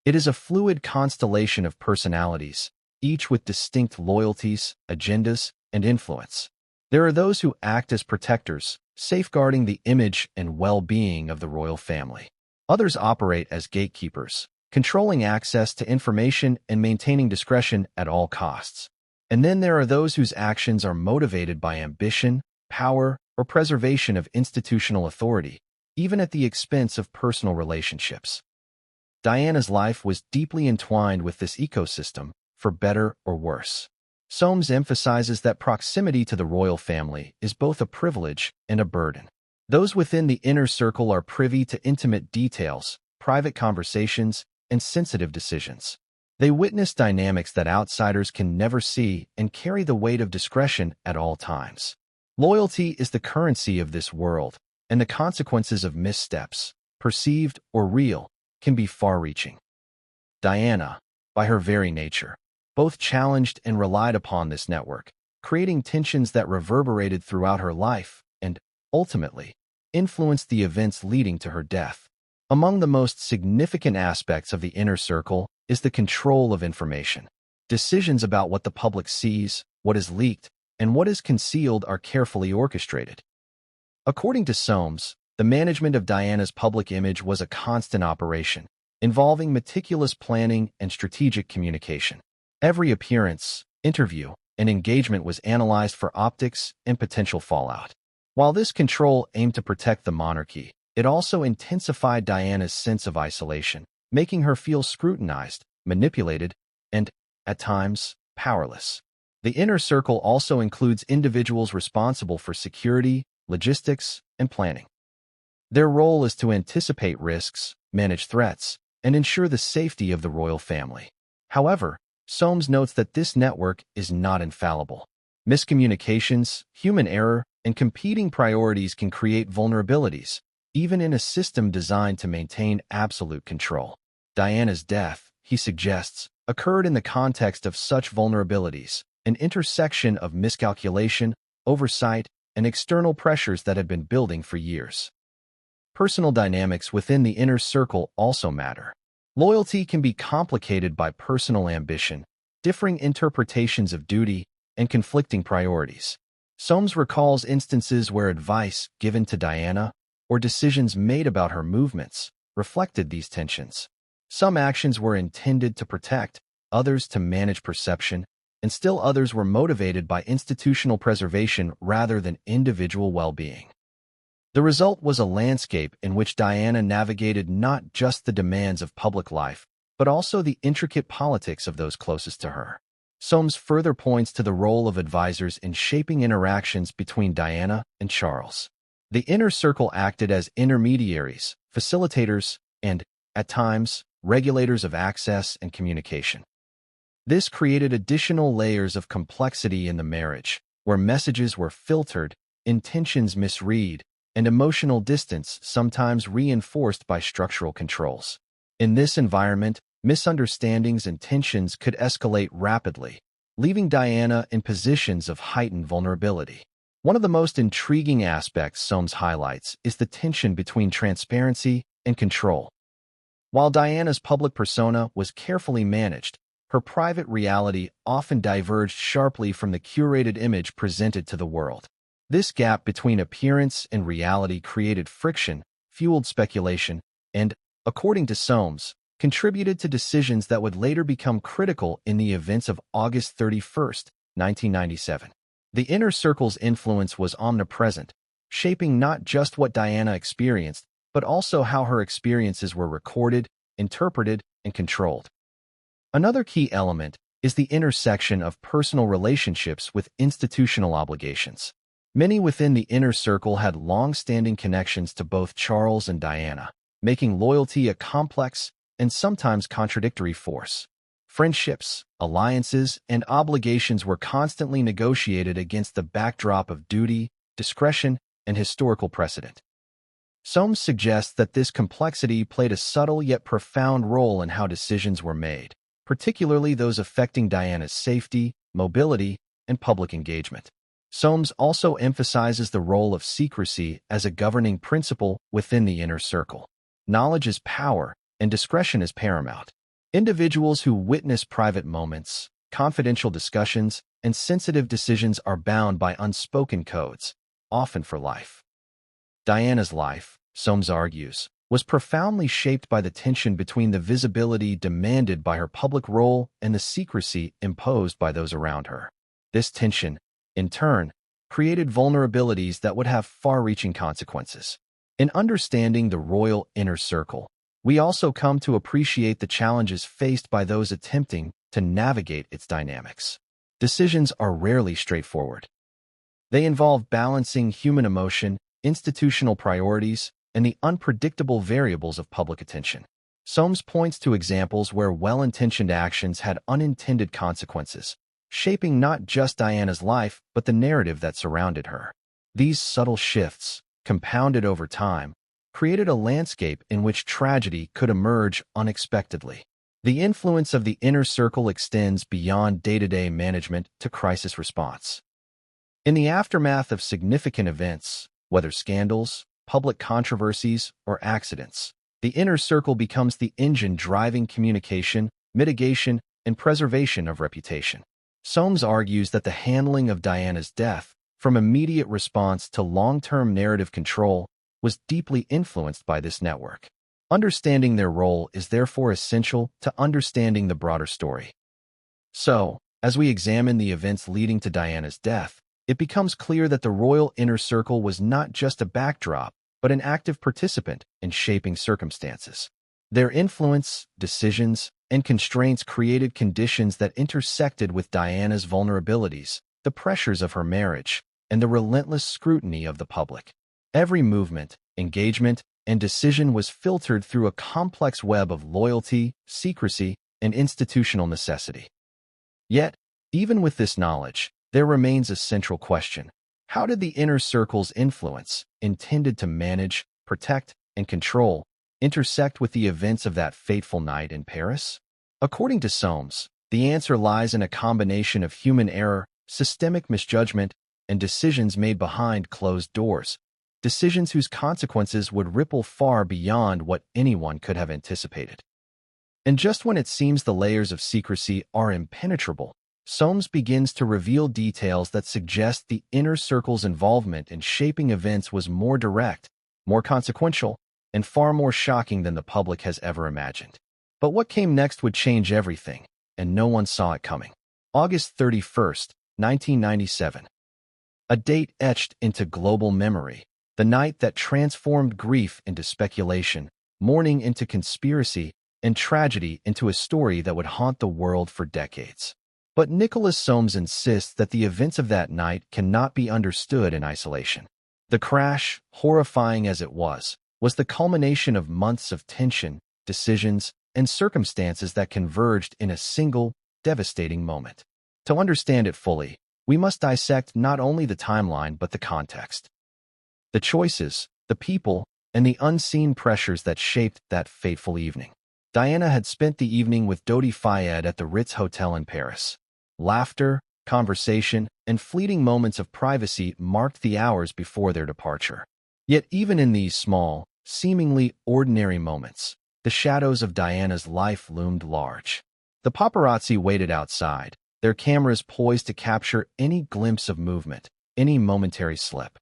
[SPEAKER 1] It is a fluid constellation of personalities, each with distinct loyalties, agendas, and influence. There are those who act as protectors, safeguarding the image and well-being of the royal family. Others operate as gatekeepers, controlling access to information and maintaining discretion at all costs. And then there are those whose actions are motivated by ambition, power, or preservation of institutional authority, even at the expense of personal relationships. Diana's life was deeply entwined with this ecosystem, for better or worse. Soames emphasizes that proximity to the royal family is both a privilege and a burden. Those within the inner circle are privy to intimate details, private conversations, and sensitive decisions. They witness dynamics that outsiders can never see and carry the weight of discretion at all times. Loyalty is the currency of this world, and the consequences of missteps, perceived or real, can be far-reaching. Diana, by her very nature, both challenged and relied upon this network, creating tensions that reverberated throughout her life and, ultimately, influenced the events leading to her death. Among the most significant aspects of the inner circle is the control of information. Decisions about what the public sees, what is leaked, and what is concealed are carefully orchestrated. According to Soames, the management of Diana's public image was a constant operation, involving meticulous planning and strategic communication. Every appearance, interview, and engagement was analyzed for optics and potential fallout. While this control aimed to protect the monarchy, it also intensified Diana's sense of isolation, making her feel scrutinized, manipulated, and, at times, powerless. The inner circle also includes individuals responsible for security, logistics, and planning. Their role is to anticipate risks, manage threats, and ensure the safety of the royal family. However, Soames notes that this network is not infallible. Miscommunications, human error, and competing priorities can create vulnerabilities, even in a system designed to maintain absolute control. Diana's death, he suggests, occurred in the context of such vulnerabilities, an intersection of miscalculation, oversight, and external pressures that had been building for years. Personal dynamics within the inner circle also matter. Loyalty can be complicated by personal ambition, differing interpretations of duty, and conflicting priorities. Soames recalls instances where advice given to Diana, or decisions made about her movements, reflected these tensions. Some actions were intended to protect, others to manage perception, and still others were motivated by institutional preservation rather than individual well-being. The result was a landscape in which Diana navigated not just the demands of public life, but also the intricate politics of those closest to her. Soames further points to the role of advisors in shaping interactions between Diana and Charles. The inner circle acted as intermediaries, facilitators, and, at times, regulators of access and communication. This created additional layers of complexity in the marriage, where messages were filtered, intentions misread, and emotional distance sometimes reinforced by structural controls. In this environment, misunderstandings and tensions could escalate rapidly, leaving Diana in positions of heightened vulnerability. One of the most intriguing aspects Soames highlights is the tension between transparency and control. While Diana's public persona was carefully managed, her private reality often diverged sharply from the curated image presented to the world. This gap between appearance and reality created friction, fueled speculation, and, according to Soames, contributed to decisions that would later become critical in the events of August 31, 1997. The inner circle's influence was omnipresent, shaping not just what Diana experienced, but also how her experiences were recorded, interpreted, and controlled. Another key element is the intersection of personal relationships with institutional obligations. Many within the inner circle had long-standing connections to both Charles and Diana, making loyalty a complex and sometimes contradictory force. Friendships, alliances, and obligations were constantly negotiated against the backdrop of duty, discretion, and historical precedent. Soames suggests that this complexity played a subtle yet profound role in how decisions were made, particularly those affecting Diana's safety, mobility, and public engagement. Soames also emphasizes the role of secrecy as a governing principle within the inner circle. Knowledge is power, and discretion is paramount. Individuals who witness private moments, confidential discussions, and sensitive decisions are bound by unspoken codes, often for life. Diana's life, Soames argues, was profoundly shaped by the tension between the visibility demanded by her public role and the secrecy imposed by those around her. This tension, in turn, created vulnerabilities that would have far-reaching consequences. In understanding the royal inner circle, we also come to appreciate the challenges faced by those attempting to navigate its dynamics. Decisions are rarely straightforward. They involve balancing human emotion, institutional priorities, and the unpredictable variables of public attention. Soames points to examples where well-intentioned actions had unintended consequences, shaping not just Diana's life but the narrative that surrounded her. These subtle shifts, compounded over time, created a landscape in which tragedy could emerge unexpectedly. The influence of the inner circle extends beyond day-to-day management to crisis response. In the aftermath of significant events, whether scandals, public controversies, or accidents, the inner circle becomes the engine driving communication, mitigation, and preservation of reputation. Soames argues that the handling of Diana's death, from immediate response to long-term narrative control, was deeply influenced by this network. Understanding their role is therefore essential to understanding the broader story. So, as we examine the events leading to Diana's death, it becomes clear that the royal inner circle was not just a backdrop, but an active participant in shaping circumstances. Their influence, decisions, and constraints created conditions that intersected with Diana's vulnerabilities, the pressures of her marriage, and the relentless scrutiny of the public. Every movement, engagement, and decision was filtered through a complex web of loyalty, secrecy, and institutional necessity. Yet, even with this knowledge, there remains a central question. How did the inner circle's influence, intended to manage, protect, and control, intersect with the events of that fateful night in Paris? According to Soames, the answer lies in a combination of human error, systemic misjudgment, and decisions made behind closed doors, decisions whose consequences would ripple far beyond what anyone could have anticipated. And just when it seems the layers of secrecy are impenetrable, Soames begins to reveal details that suggest the inner circle's involvement in shaping events was more direct, more consequential, and far more shocking than the public has ever imagined. But what came next would change everything, and no one saw it coming. August 31st, 1997. A date etched into global memory, the night that transformed grief into speculation, mourning into conspiracy, and tragedy into a story that would haunt the world for decades. But Nicholas Soames insists that the events of that night cannot be understood in isolation. The crash, horrifying as it was the culmination of months of tension, decisions, and circumstances that converged in a single, devastating moment. To understand it fully, we must dissect not only the timeline but the context. The choices, the people, and the unseen pressures that shaped that fateful evening. Diana had spent the evening with Dodi Fayed at the Ritz Hotel in Paris. Laughter, conversation, and fleeting moments of privacy marked the hours before their departure. Yet even in these small, seemingly ordinary moments, the shadows of Diana's life loomed large. The paparazzi waited outside, their cameras poised to capture any glimpse of movement, any momentary slip.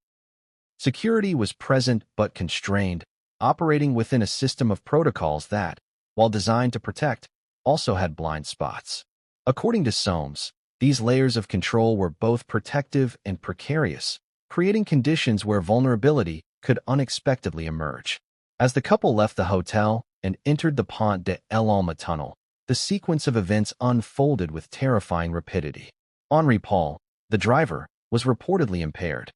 [SPEAKER 1] Security was present but constrained, operating within a system of protocols that, while designed to protect, also had blind spots. According to Soames, these layers of control were both protective and precarious, creating conditions where vulnerability could unexpectedly emerge. As the couple left the hotel and entered the Pont de l'Alma tunnel, the sequence of events unfolded with terrifying rapidity. Henri Paul, the driver, was reportedly impaired,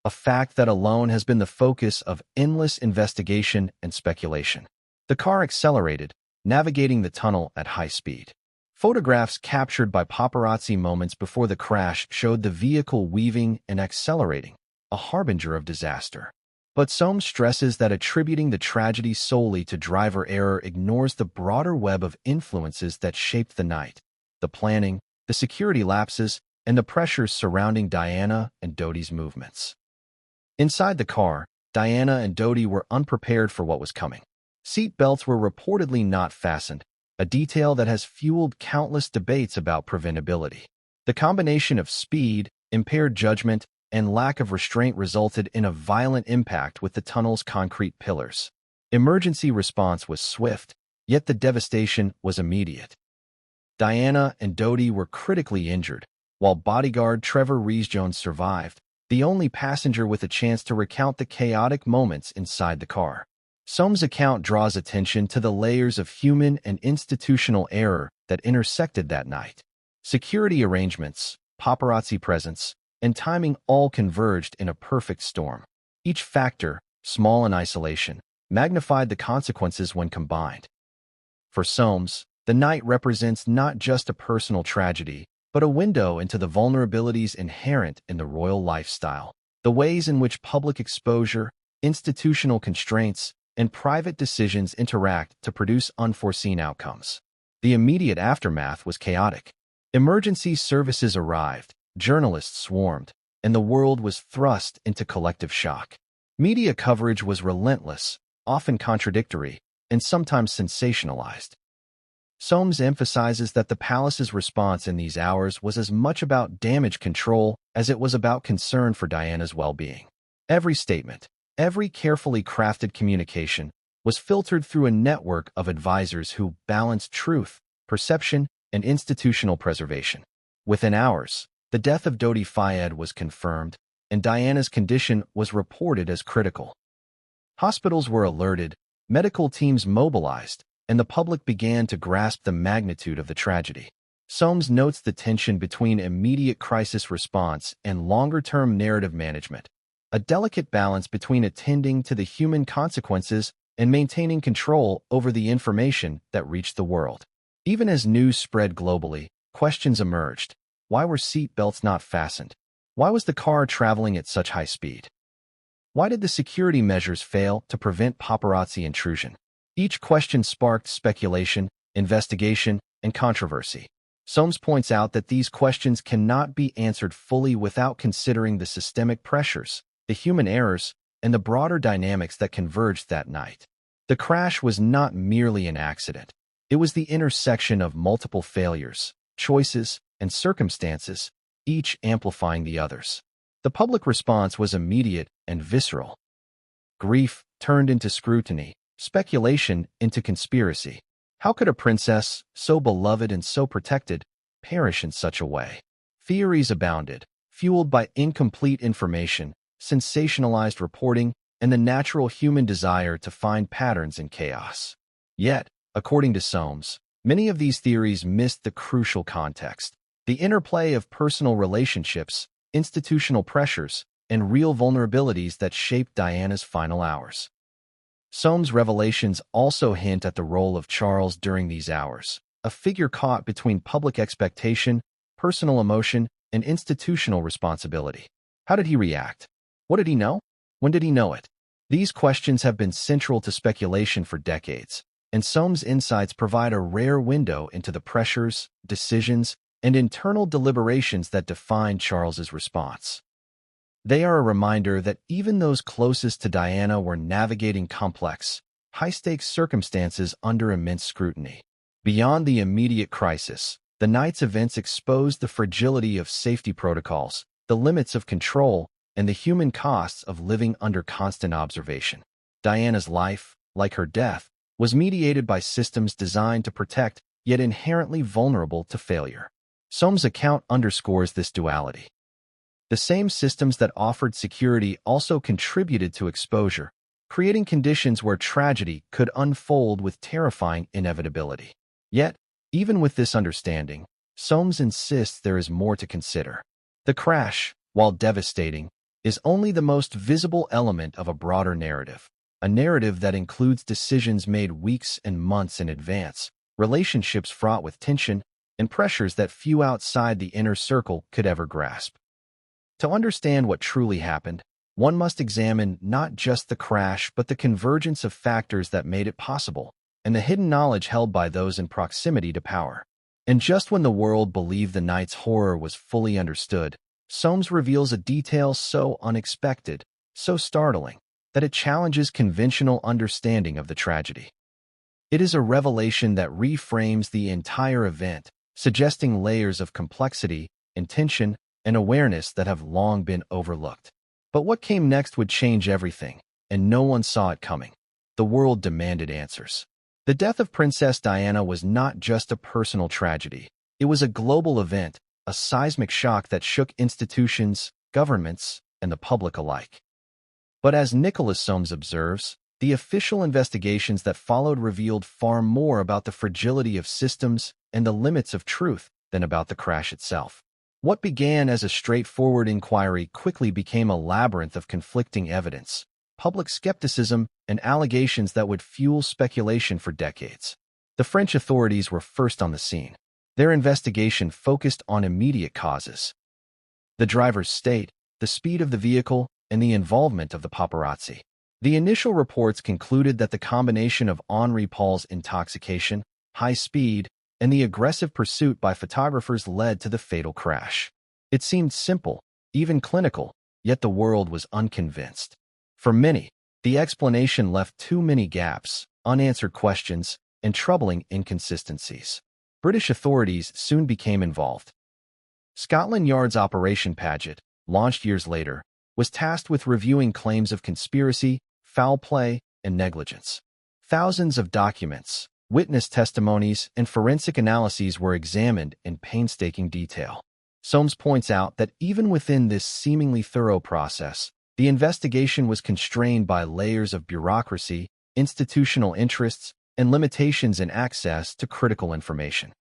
[SPEAKER 1] a fact that alone has been the focus of endless investigation and speculation. The car accelerated, navigating the tunnel at high speed. Photographs captured by paparazzi moments before the crash showed the vehicle weaving and accelerating, a harbinger of disaster. But Soames stresses that attributing the tragedy solely to driver error ignores the broader web of influences that shaped the night: the planning, the security lapses, and the pressures surrounding Diana and Dodi's movements. Inside the car, Diana and Dodi were unprepared for what was coming. Seat belts were reportedly not fastened, a detail that has fueled countless debates about preventability. The combination of speed, impaired judgment, and lack of restraint resulted in a violent impact with the tunnel's concrete pillars. Emergency response was swift, yet the devastation was immediate. Diana and Dodi were critically injured, while bodyguard Trevor Rees-Jones survived, the only passenger with a chance to recount the chaotic moments inside the car. Soames' account draws attention to the layers of human and institutional error that intersected that night. Security arrangements, paparazzi presence, and timing all converged in a perfect storm. Each factor, small in isolation, magnified the consequences when combined. For Soames, the night represents not just a personal tragedy, but a window into the vulnerabilities inherent in the royal lifestyle, the ways in which public exposure, institutional constraints, and private decisions interact to produce unforeseen outcomes. The immediate aftermath was chaotic. Emergency services arrived, journalists swarmed, and the world was thrust into collective shock. Media coverage was relentless, often contradictory, and sometimes sensationalized. Soames emphasizes that the palace's response in these hours was as much about damage control as it was about concern for Diana's well-being. Every statement, every carefully crafted communication, was filtered through a network of advisors who balanced truth, perception, and institutional preservation. Within hours, the death of Dodi Fayed was confirmed, and Diana's condition was reported as critical. Hospitals were alerted, medical teams mobilized, and the public began to grasp the magnitude of the tragedy. Soames notes the tension between immediate crisis response and longer-term narrative management, a delicate balance between attending to the human consequences and maintaining control over the information that reached the world. Even as news spread globally, questions emerged. Why were seat belts not fastened? Why was the car traveling at such high speed? Why did the security measures fail to prevent paparazzi intrusion? Each question sparked speculation, investigation, and controversy. Soames points out that these questions cannot be answered fully without considering the systemic pressures, the human errors, and the broader dynamics that converged that night. The crash was not merely an accident. It was the intersection of multiple failures, choices, and circumstances, each amplifying the others. The public response was immediate and visceral. Grief turned into scrutiny, speculation into conspiracy. How could a princess, so beloved and so protected, perish in such a way? Theories abounded, fueled by incomplete information, sensationalized reporting, and the natural human desire to find patterns in chaos. Yet, according to Soames, many of these theories missed the crucial context, the interplay of personal relationships, institutional pressures, and real vulnerabilities that shaped Diana's final hours. Soames' revelations also hint at the role of Charles during these hours, a figure caught between public expectation, personal emotion, and institutional responsibility. How did he react? What did he know? When did he know it? These questions have been central to speculation for decades, and Soames' insights provide a rare window into the pressures, decisions, and internal deliberations that defined Charles's response. They are a reminder that even those closest to Diana were navigating complex, high-stakes circumstances under immense scrutiny. Beyond the immediate crisis, the night's events exposed the fragility of safety protocols, the limits of control, and the human costs of living under constant observation. Diana's life, like her death, was mediated by systems designed to protect, yet inherently vulnerable to failure. Soames' account underscores this duality. The same systems that offered security also contributed to exposure, creating conditions where tragedy could unfold with terrifying inevitability. Yet, even with this understanding, Soames insists there is more to consider. The crash, while devastating, is only the most visible element of a broader narrative, a narrative that includes decisions made weeks and months in advance, relationships fraught with tension, and pressures that few outside the inner circle could ever grasp. To understand what truly happened, one must examine not just the crash but the convergence of factors that made it possible, and the hidden knowledge held by those in proximity to power. And just when the world believed the night's horror was fully understood, Soames reveals a detail so unexpected, so startling, that it challenges conventional understanding of the tragedy. It is a revelation that reframes the entire event, suggesting layers of complexity, intention, and awareness that have long been overlooked. But what came next would change everything, and no one saw it coming. The world demanded answers. The death of Princess Diana was not just a personal tragedy. It was a global event, a seismic shock that shook institutions, governments, and the public alike. But as Nicholas Soames observes, the official investigations that followed revealed far more about the fragility of systems and the limits of truth than about the crash itself. What began as a straightforward inquiry quickly became a labyrinth of conflicting evidence, public skepticism, and allegations that would fuel speculation for decades. The French authorities were first on the scene. Their investigation focused on immediate causes: the driver's state, the speed of the vehicle, and the involvement of the paparazzi. The initial reports concluded that the combination of Henri Paul's intoxication, high speed, and the aggressive pursuit by photographers led to the fatal crash. It seemed simple, even clinical, yet the world was unconvinced. For many, the explanation left too many gaps, unanswered questions, and troubling inconsistencies. British authorities soon became involved. Scotland Yard's Operation Paget, launched years later, was tasked with reviewing claims of conspiracy, foul play, and negligence. Thousands of documents, witness testimonies, and forensic analyses were examined in painstaking detail. Soames points out that even within this seemingly thorough process, the investigation was constrained by layers of bureaucracy, institutional interests, and limitations in access to critical information.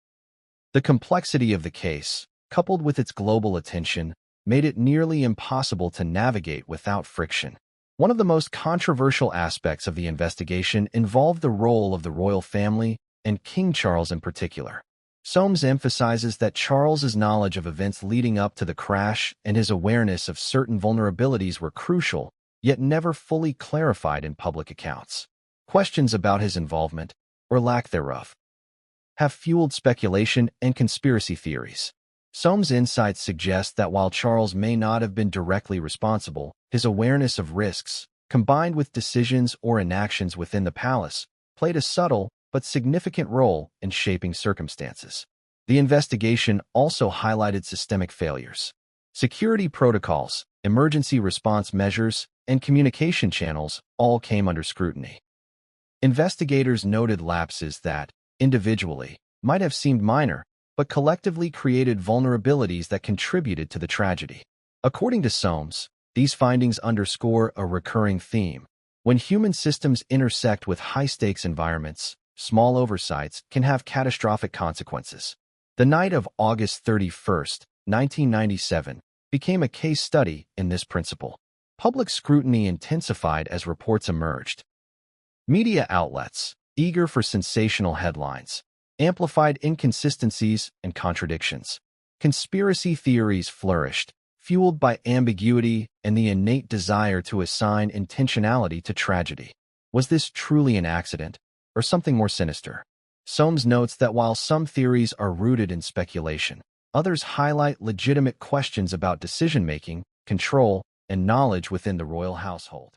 [SPEAKER 1] The complexity of the case, coupled with its global attention, made it nearly impossible to navigate without friction. One of the most controversial aspects of the investigation involved the role of the royal family, and King Charles in particular. Soames emphasizes that Charles's knowledge of events leading up to the crash and his awareness of certain vulnerabilities were crucial, yet never fully clarified in public accounts. Questions about his involvement, or lack thereof, have fueled speculation and conspiracy theories. Soames' insights suggest that while Charles may not have been directly responsible, his awareness of risks, combined with decisions or inactions within the palace, played a subtle but significant role in shaping circumstances. The investigation also highlighted systemic failures. Security protocols, emergency response measures, and communication channels all came under scrutiny. Investigators noted lapses that, individually, might have seemed minor, but collectively created vulnerabilities that contributed to the tragedy. According to Soames, these findings underscore a recurring theme. When human systems intersect with high-stakes environments, small oversights can have catastrophic consequences. The night of August 31, 1997, became a case study in this principle. Public scrutiny intensified as reports emerged. Media outlets, eager for sensational headlines, amplified inconsistencies and contradictions. Conspiracy theories flourished, fueled by ambiguity and the innate desire to assign intentionality to tragedy. Was this truly an accident, or something more sinister? Soames notes that while some theories are rooted in speculation, others highlight legitimate questions about decision-making, control, and knowledge within the royal household.